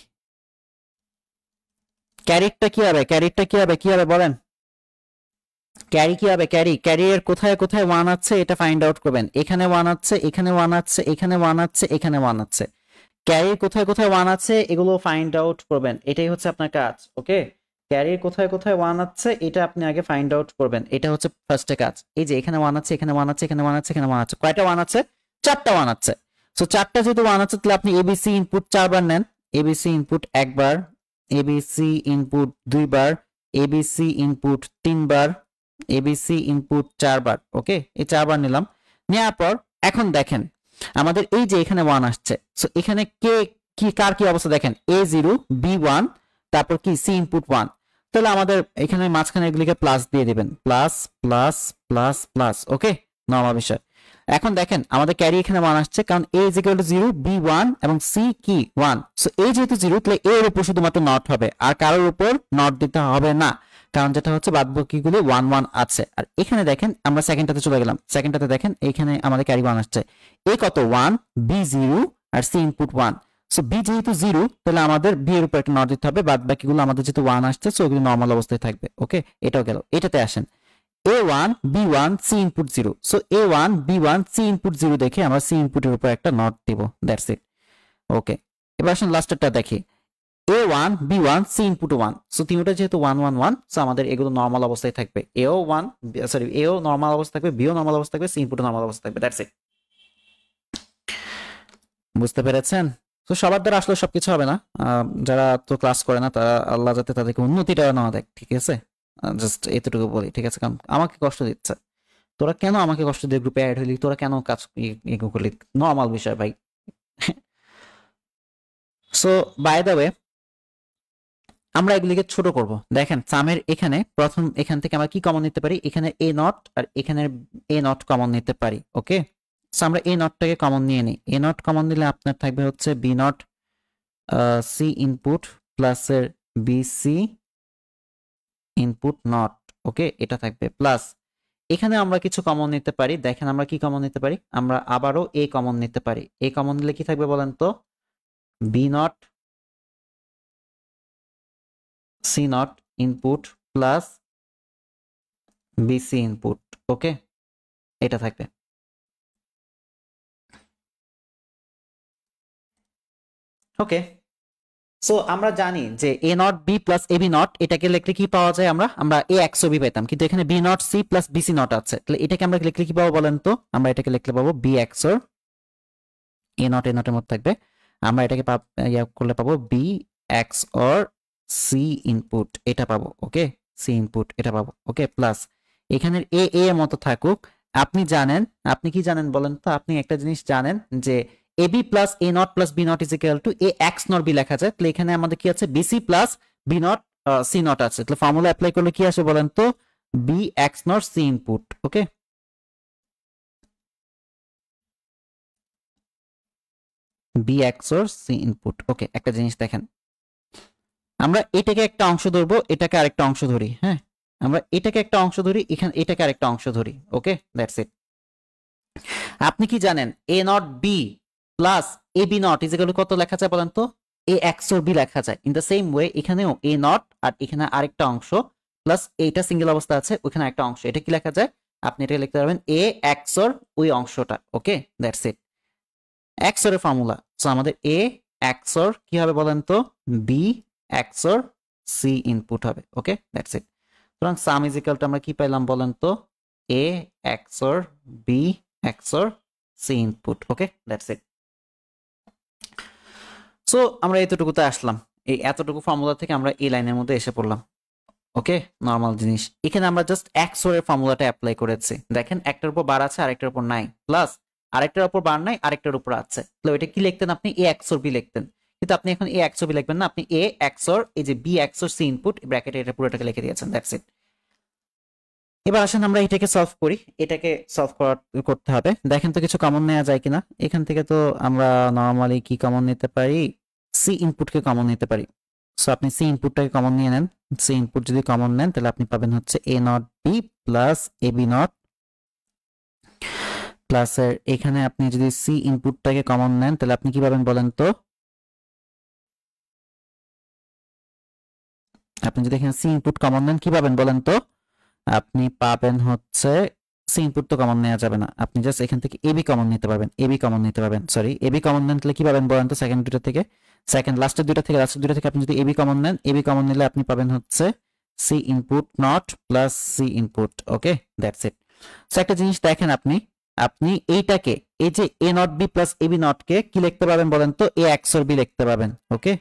ক্যারিটটা কি হবে বলেন? ক্যারি কি হবে? ক্যারি এর কোথায় কোথায় ওয়ান আছে এটা ফাইন্ড আউট করবেন। এখানে ওয়ান আছে, এখানে ওয়ান আছে, এখানে ওয়ান আছে, এখানে ওয়ান আছে। ক্যারির কোথায় কোথায় ওয়ান আছে এগুলো ফাইন্ড আউট করবেন, এটাই হচ্ছে আপনার কাজ, ওকে। ক্যারির কোথায় কোথায় ওয়ান আছে এটা আপনি আগে ফাইন্ড আউট করবেন, এটা হচ্ছে ফার্স্টে কাজ। এই যে এখানে ওয়ান আছে, এখানে ওয়ান আছে, এখানে ওয়ান আছে, এখানে ওয়ান আছে, কয়টা ওয়ান আছে? চারটা ওয়ান আছে। সো চারটা যেহেতু ওয়ান আছে তাহলে আপনি এবিসি ইনপুট চারবার নেন, এবিসি ইনপুট একবার, এবিসি ইনপুট দুইবার, এবিসি ইনপুট তিনবার, এবিসি ইনপুট চারবার, ওকে। এই চারবার নিলাম, নেওয়ার পর এখন দেখেন আমাদের এই যে এখানে ওয়ান আসছে, সো এখানে কে কি কার কি অবস্থা দেখেন, এ জিরো বি ওয়ান, তারপর কি সি ইনপুট ওয়ান। তাহলে আমাদের এখানে মাঝখানে এগুলিকে প্লাস দিয়ে দিবেন, plus plus plus plus, okay, normal বিষয়। এখন দেখেন আমাদের ক্যারি এখানে ওয়ান আসছে, কারণ A is equal to zero, B one এবং সি কি ওয়ান। সো এই যেহেতু জিরো তাহলে এর উপর শুধুমাত্র নট হবে, আর কারোর উপর নট দিতে হবে না, কারণ যেটা হচ্ছে বাদ বাকিগুলো ওয়ান ওয়ান আছে। আর এখানে দেখেন আমরা সেকেন্ডটাতে চলে গেলাম, সেকেন্ডটাতে দেখেন এখানে আমাদের ক্যারি ওয়ান আসছে, এ কত ওয়ান, বি জিরো আর C input one. So B যেহেতু জিরো তাহলে আমাদের বি এর উপর একটা নট দিতে হবে, বাদ বাকিগুলো আমাদের যেহেতু ওয়ান আসছে সো ওগুলো নর্মাল অবস্থায় থাকবে, ওকে। এটাও গেল। এটাতে আসেন A one B one C input zero, so A one B one C input zero দেখে আমরা সি ইনপুটের উপর একটা নট দিব, দ্যাটস ইট, ওকে। এবার আসেন লাস্টেরটা দেখি, A one B one C input one, so তিনটা যেহেতু ওয়ান ওয়ান ওয়ান সো আমাদের এগুলো নর্মাল অবস্থায় থাকবে, এও ওয়ান সরি এও নর্মাল অবস্থা থাকবে, বিও নর্মাল অবস্থা থাকবে, সি ইনপুট নর্মাল অবস্থা থাকবে, দ্যাটস ইট। বুঝতে পেরেছেন? তো সবার দ্বারা আসলে সবকিছু হবে না, যারা তো ক্লাস করে না তারা আল্লাহ যাতে তাদেরকে উন্নতিটা না দেয়, ঠিক আছে। জাস্ট এতটুকু বলি, ঠিক আছে। কারণ আমাকে কষ্ট দিচ্ছে, তোরা কেন আমাকে কষ্ট দিয়ে গ্রুপে অ্যাড হইলি, তোরা কেন কাজ করলি, নর্মাল বিষয় ভাই। সো বাই দ্য ওয়ে আমরা এগুলিকে ছোট করব। দেখেন সামের এখানে প্রথম এখান থেকে আমরা কি কমন নিতে পারি, এখানে এ নট আর এখানে এ নট কমন নিতে পারি, ওকে। সো আমরা এ নটটাকে কমন নিয়ে নিই, এ নট কমন নিলে আপনার থাকবে হচ্ছে বি নট সি ইনপুট প্লাসের বিসি ইনপুট নট, ওকে, এটা থাকবে প্লাস। এখানে আমরা কিছু কমন নিতে পারি, দেখেন আমরা কি কমন নিতে পারি, আমরা আবারও এ কমন নিতে পারি। এ কমন নিলে কি থাকবে বলেন তো, B not C not input plus B C input, okay, এটা থাকবে। ওকে, সো আমরা জানি যে A not B plus A B not এটাকে লিখলে কি পাওয়া যায়, আমরা এ এক্স বি পেতাম, কিন্তু এখানে B not C plus B C not আছে, তাহলে এটাকে আমরা লিখলে কি পাবো বলেন তো, আমরা এটাকে লিখলে পাবো বি এক্স ওর এ নটের মধ্যে থাকবে, আমরা এটাকে ইয়া করলে পাবো বি এক্স ওর সি ইনপুট, এটা পাবো, ওকে, সি ইনপুট এটা পাবো, ওকে, প্লাস এখানের এ এর মতো থাকুক। আপনি জানেন, আপনি কি জানেন বলেন তো, আপনি একটা জিনিস জানেন যে A B plus A not plus B not is equal to A X not B লেখা যায়, তাহলে এখানে আমাদের কি আছে B C plus B not C not আছে, তাহলে ফর্মুলা অ্যাপ্লাই করলে কি আসে বলেন তো, B X not C input. Okay, B XOR C input. Okay, একটা জিনিস দেখেন, আমরা এটাকে একটা অংশ ধরবো, এটাকে আরেকটা অংশ ধরি। হ্যাঁ, আমরা এটাকে একটা অংশ ধরি, এখানে এটাকে আরেকটা অংশ ধরি। Okay, that's it. আপনি কি জানেন A not B plus A B not is equal to কত লেখা যায় বলেন তো, এ এক্স অর বি লেখা যায়। ইন দ্য সেম ওয়ে এখানেও এ নট আর এখানে আরেকটা অংশ প্লাস এইটা সিঙ্গেল অবস্থা আছে, ওখানে একটা অংশ, এটা কি লেখা যায়, আপনি এটা লিখতে পারবেন এ এক্স অর ওই অংশটা। Okay, that's it, XOR এর ফর্মুলা। সো আমাদের এ এক্স অর কি হবে বলেন তো, B XOR C input হবে। Okay, that's it. সুতরাং সাম ইজ ইকুয়াল টু আমরা কি পাইলাম বলেন তো, A XOR B XOR C input. Okay, that's it. So আমরা এতটুকুতে আসলাম, এই এতটুকু ফর্মুলা থেকে আমরা এই লাইনের মধ্যে এসে পড়লাম। ওকে, নর্মাল জিনিস। এখানে আমরা জাস্ট এক্স অর এর ফর্মুলাটা অ্যাপ্লাই করেছি। দেখেন একটার উপর বার আছে আরেকটার উপর নাই, প্লাস আরেকটার উপর বার নাই আরেকটার উপর আছে, তাহলে ওইটা কি লিখতেন আপনি, এ এক্স অর বি লিখতেন। কিন্তু আপনি এখন এ এক্স অর বি লিখবেন না, আপনি এ এক্স অর এই যে B XOR C input ব্র্যাকেটে এটা পুরোটাকে লিখে দিয়েছেন। That's it. এবার আসেন আমরা এটাকে সলভ করি, এটাকে সলভ করতে হবে। দেখেন তো কিছু কমন নেওয়া যায় কিনা। এখান থেকে তো আমরা নরমালি কি কমন নিতে পারি, সি ইনপুটকে কমন নিতে পারি। সো আপনি সি ইনপুটটাকে কমন নিয়ে নেন। সি ইনপুট যদি কমন নেন তাহলে আপনি পাবেন হচ্ছে A not B plus A B not plus এখানে আপনি যদি সি ইনপুটটাকে কমন নেন তাহলে আপনি কি পাবেন বলেন তো, আপনি যদি এখানে সি ইনপুট কমন নেন কি পাবেন বলেন তো, আপনি পাবেন হচ্ছে সি ইনপুট তো কমন নেওয়া যাবে না, আপনি জাস্ট এখান থেকে এবি কমন নিতে পারবেন, এবি কমন নিতে পারবেন, সরি এবি কমন নেন তাহলে কি পাবেন বলেন তো, সেকেন্ড দুটো থেকে, সেকেন্ড লাস্টের দুটো থেকে, লাস্টের দুটো থেকে আপনি যদি এবি কমন নেন, এবি কমন নিলে আপনি পাবেন হচ্ছে C input not plus C input. Okay, that's it. So একটা জিনিস দেখেন, আপনি আপনি এইটাকে এই যে A not B plus AB not কে কি লিখতে পারবেন বলেন তো, এ এক্স অর বি লিখতে পারবেন। Okay,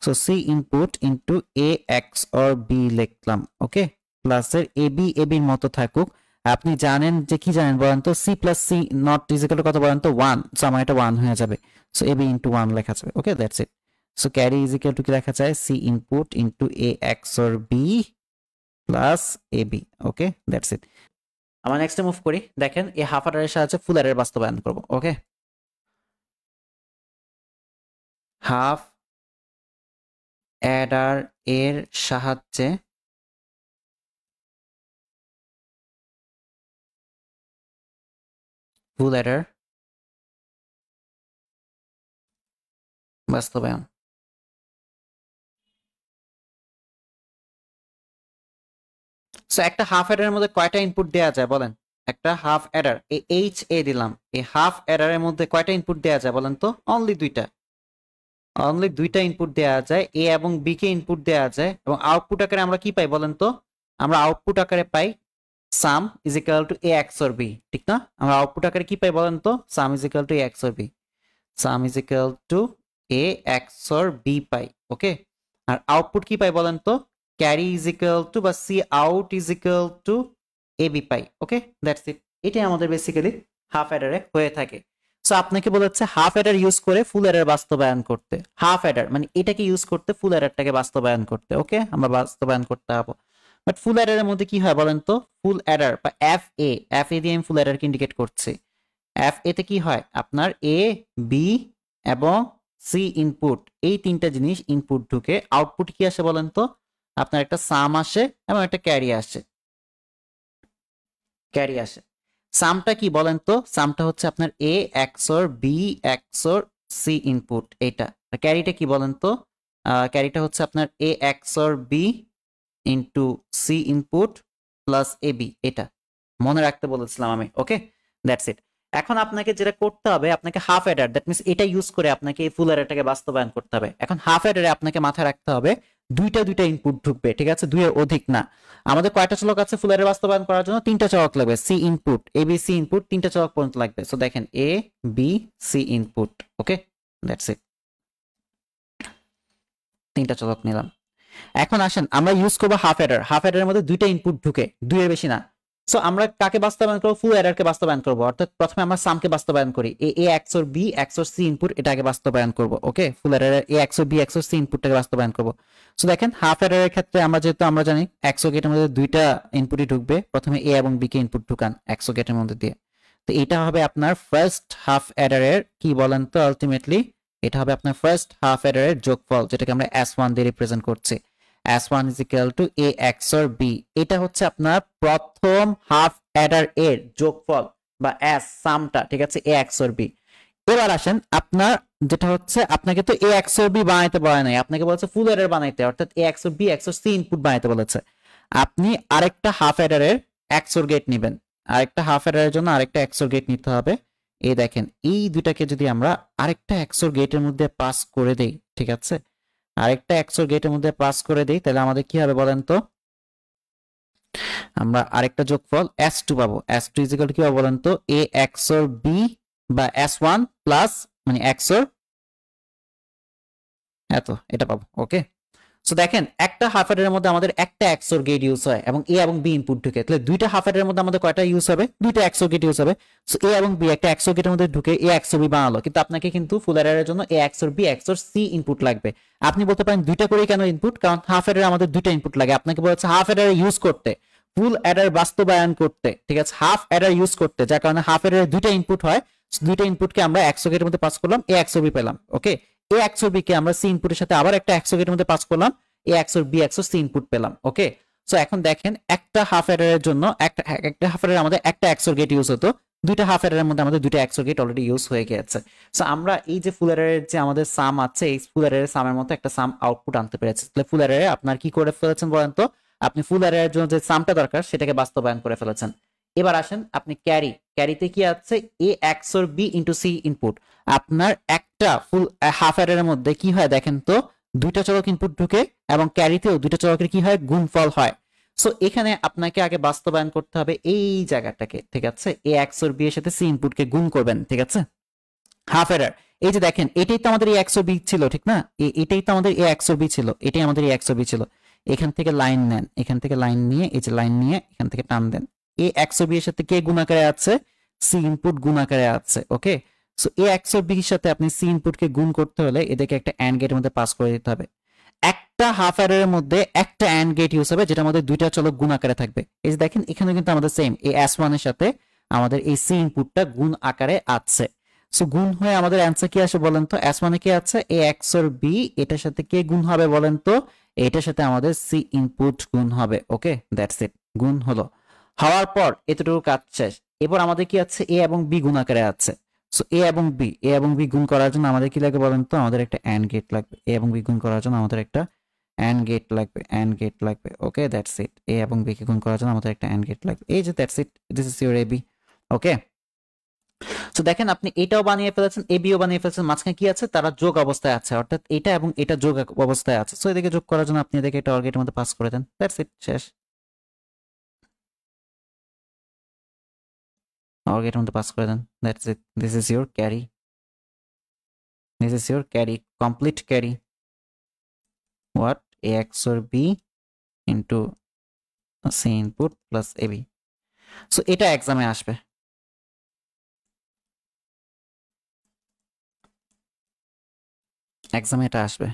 so C input into A XOR B লিখলাম। ওকে, প্লাসের এবি এবির মতো থাকুক। আপনি জানেন যে কি জানেন বলেন তো, C plus C not is equal to কত বলেন তো, 1। সো আমার এটা 1 হয়ে যাবে। সো এবি ইনটু 1 লেখা যাবে। Okay, that's it. So carry is equal to কি লেখা যায়, C input into A XOR B plus AB. Okay, that's it. আমরা নেক্সটে মুভ করি। দেখেন এই হাফ অ্যাডারের সাহায্যে ফুল অ্যাডার বাস্তবায়ন করব। ওকে, হাফ অ্যাডার এর সাহায্যে ফুল অ্যাডার বাস্তবায়ন। সো একটা হাফ অ্যাডারের মধ্যে কয়টা ইনপুট দেওয়া যায় বলেন, একটা হাফ অ্যাডার এইচ এ দিলাম, এই হাফ অ্যাডারের মধ্যে কয়টা ইনপুট দেওয়া যায় বলেন তো, অনলি দুইটা, অনলি দুইটা ইনপুট দেওয়া যায়, এ এবং বি কে ইনপুট দেওয়া যায়, এবং আউটপুট আকারে আমরা কি পাই বলেন তো, আমরা আউটপুট আকারে পাই sum is equal to A XOR B, ঠিক না, আমরা আউটপুট আকারে কি পাই বলেন তো, sum is equal to A XOR B, sum is equal to A XOR B পাই। ওকে, আর আউটপুট কি পাই বলেন তো, ক্যারি ইজ ইকুয়াল টু বা C out is equal to A B পাই। Okay, that's it. এটাই আমাদের বেসিক্যালি হাফ অ্যাডারে হয়ে থাকে। সো আপনাকে বলেছে হাফ অ্যাডার ইউজ করে ফুল অ্যাডার বাস্তবায়ন করতে, হাফ অ্যাডার মানে এটাকে ইউজ করতে ফুল অ্যাডারটাকে বাস্তবায়ন করতে। ওকে, আমরা বাস্তবায়ন করতে হবে। বাট ফুল অ্যাডারের মধ্যে কি হয় বলেন তো, ফুল অ্যাডার বা এফ এ, এফ এ দিয়ে আমি ফুল অ্যাডারকে ইন্ডিকেট করছি। এফ এতে কি হয় আপনার এ বি এবং সি ইনপুট, এই তিনটা জিনিস ইনপুট ঢুকে আউটপুট কি আসে বলেন তো, আপনার একটা সাম আসে এবং একটা ক্যারি আসে, ক্যারি আসে। সামটা কি বলেন তো, সামটা হচ্ছে আপনার A XOR B XOR C input, এইটা। ক্যারিটা কি বলেন তো, ক্যারিটা হচ্ছে আপনার A XOR B into C input plus A B, এটা মনে রাখতে বলেছিলাম আমি। Okay, that's it. এখন আপনাকে যেটা করতে হবে, আপনাকে হাফ অ্যাডার, দ্যাট মিনস এটা ইউজ করে আপনাকে এই ফুল অ্যাডারটাকে বাস্তবায়ন করতে হবে। এখন হাফ অ্যাডারে আপনাকে মাথায় রাখতে হবে দুইটা দুইটা ইনপুট ঢুকবে, ঠিক আছে, দুইয়ের অধিক না। আমাদের কয়টা চলক আছে ফুল অ্যাডার বাস্তবায়ন করার জন্য, তিনটা চলক লাগবে, C input A B C input, তিনটা চলক পর্যন্ত লাগবে। সো দেখেন A B C input. Okay, that's it, তিনটা চলক নিলাম। এখন আসেন আমরা ইউজ করবো হাফ অ্যাডার, হাফ অ্যাডারের মধ্যে দুইটা ইনপুট ঢুকে, দুইয়ের বেশি না। সো আমরা কাকে বাস্তবায়ন করবো? ফুল অ্যাডারকে বাস্তবায়ন করবো, অর্থাৎ প্রথমে আমরা সামকে বাস্তবায়ন করি, এ এক্স ওর বি এক্স ওর সি ইনপুট এটাকে বাস্তবায়ন করবো। ওকে, ফুল অ্যাডারের এ এক্স ওর বি এক্স ওর সি ইনপুটটাকে বাস্তবায়ন করবো। সো দেখেন হাফ অ্যাডারের ক্ষেত্রে আমরা যেহেতু আমরা জানি এক্সো গেটের মধ্যে দুইটা ইনপুটই ঢুকবে, প্রথমে এ এবং বি কে ইনপুট ঢুকান এক্সো গেটের মধ্যে দিয়ে। তো এটা হবে আপনার ফার্স্ট হাফ অ্যাডারের কি বলেন তো, আলটিমেটলি এটা হবে আপনার ফার্স্ট হাফ অ্যাডারের যোগফল, যেটাকে আমরা S1 দিয়ে রিপ্রেজেন্ট করছি। S1 is equal to A XOR B। এটা হচ্ছে আপনার প্রথম হাফ অ্যাডার এর যোগফল বা S সামটা, ঠিক আছে, A XOR B। এবার আসেন আপনার যেটা হচ্ছে, আপনাকে তো A XOR B বানাইতে বলে নাই, আপনাকে বলেছে ফুল অ্যাডার বানাইতে, অর্থাৎ A XOR B XOR C input বানাইতে বলেছে। আপনি আরেকটা হাফ অ্যাডারের XOR গেট নেবেন, আরেকটা হাফ অ্যাডারের জন্য আরেকটা XOR গেট নিতে হবে। এই দেখেন এই দুটাকে যদি আমরা আরেকটা XOR গেটের মধ্যে পাস করে দেই, ঠিক আছে, আরেকটা XOR গেটের মধ্যে পাস করে দেই, তাহলে আমাদের কি হবে বলেন তো, আমরা আরেকটা যোগফল S2 পাবো। S2 ইজ ইকুয়াল টু কি হবে বলেন তো, A XOR B বা S1 প্লাস মানে XOR এটা পাবো। ওকে, সো দেখেন একটা হাফ অ্যাডারের মধ্যে আমাদের একটা XOR গেট ইউজ হয় এবং A এবং B ইনপুট ঢুকে, তাহলে দুইটা হাফ অ্যাডারের মধ্যে আমাদের কয়টা ইউজ হবে? দুইটা XOR গেট ইউজ হবে। সো A এবং B একটা XOR গেটের মধ্যে ঢুকে A XOR B বানালো, কিন্তু আপনাকে কিন্তু ফুল অ্যাডারের জন্য A XOR B XOR C input লাগবে। আপনি বলতে পারেন দুইটা করে কেন ইনপুট? কারণ হাফ অ্যাডারে আমাদের দুইটা ইনপুট লাগে, আপনাকে বলেছে হাফ অ্যাডারে ইউজ করতে, ফুল অ্যাডার বাস্তবায়ন করতে, ঠিক আছে, হাফ অ্যাডার ইউজ করতে, যার কারণে হাফ অ্যাডারে দুইটা ইনপুট হয়। দুইটা ইনপুটকে আমরা XOR গেটের মধ্যে পাস করলাম, A XOR B পেলাম। ওকে, A XOR B কে আমরা C ইনপুটের সাথে আবার একটা XOR গেটের মধ্যে পাস করলাম, A XOR B XOR C input পেলাম। ওকে, সো এখন দেখেন একটা হাফ অ্যাডারের জন্য একটা হাফ অ্যাডারে আমাদের একটা XOR গেট ইউজ হতো, দুইটা হাফ অ্যাডারের মধ্যে আমাদের দুইটা XOR গেট অলরেডি ইউজ হয়ে গেছে। সো আমরা এই যে ফুল অ্যাডারের যে আমাদের সাম আছে, এই ফুল অ্যাডারের সামের মতো একটা সাম আউটপুট আনতে পেরেছে। তাহলে ফুল অ্যাডারে আপনার কি করে ফেলেছেন বলেন তো, আপনি ফুল অ্যাডারের জন্য যে সামটা দরকার সেটাকে বাস্তবায়ন করে ফেলেছেন। এবার আসেন আপনি ক্যারিতে কি আছে, A XOR B into C input. আপনার একটা ফুল হাফ অ্যাডারের মধ্যে কি হয় দেখেন তো, দুইটা চলক ইনপুট ঢুকে এবং ক্যারিতেও দুইটা চলকের কি হয়, গুণফল হয়। সো এখানে আপনাকে আগে বাস্তবায়ন করতে হবে এই জায়গাটাকে, ঠিক আছে, A XOR B এর সাথে C ইনপুটকে গুণ করবেন, ঠিক আছে, হাফ এরার। এই যে দেখেন এটাই তো আমাদের A XOR B ছিল, ঠিক না, এটাই তো আমাদের A XOR B ছিল, এটাই আমাদের A XOR B ছিল। এখান থেকে লাইন নেন, এখান থেকে লাইন নিয়ে এই যে লাইন নিয়ে এখান থেকে টান দেন। A XOR B এর সাথে কে গুণ আকারে আছে? C ইনপুট গুণ আকারে আছে। ওকে, সো A XOR B এর সাথে আপনি C ইনপুটকে গুণ করতে হলে এদেরকে একটা AND গেটের মধ্যে পাস করে দিতে হবে। একটা হাফ অ্যাডারের মধ্যে একটা AND গেট ইউজ হবে, যেটার মধ্যে দুইটা চলক গুণ আকারে থাকবে। এই যে দেখেন এখানে কিন্তু আমাদের সেম এই S1 এর সাথে আমাদের এই C ইনপুটটা গুণ আকারে আছে। সো গুণ হয়ে আমাদের অ্যান্সার কি আসে বলেন তো, S1 এ কি আছে, A XOR B, এটার সাথে কে গুণ হবে বলেন তো, এটার সাথে আমাদের C ইনপুট গুণ হবে। ওকে, দ্যাটস ইট, গুণ হলো। হওয়ার পর এতটুকু কাজ শেষ। এবার আমাদের কি আছে, A এবং B গুণ আকারে আছে। সো A এবং B গুণ করার জন্য আমাদের কি লাগবে বলেন তো, আমাদের একটা AND গেট লাগবে। A এবং B গুণ করার জন্য আমাদের একটা AND গেট লাগবে। ওকে, দ্যাটস ইট, A এবং B কে গুণ করার জন্য আমাদের একটা AND গেট লাগবে। এই যে that's it, this is your AB। Okay, so দেখেন আপনি এটাও বানিয়ে ফেলেছেন, এবিও বানিয়ে ফেলেছেন, মাঝখানে কি আছে, তারা যোগ অবস্থায় আছে, অর্থাৎ এটা এবং এটা যোগ অবস্থায় আছে। সো এদিকে যোগ করার জন্য আপনি এদিকে এটা অর গেটের মধ্যে পাস করে দেন, দ্যাটস ইট, শেষ। অর গেটের মধ্যে পাস করে দেন, that's it, this is your carry, complete carry. What? A XOR B into C input plus AB। So এটা এক্সামে আসবে, এটা আসবে।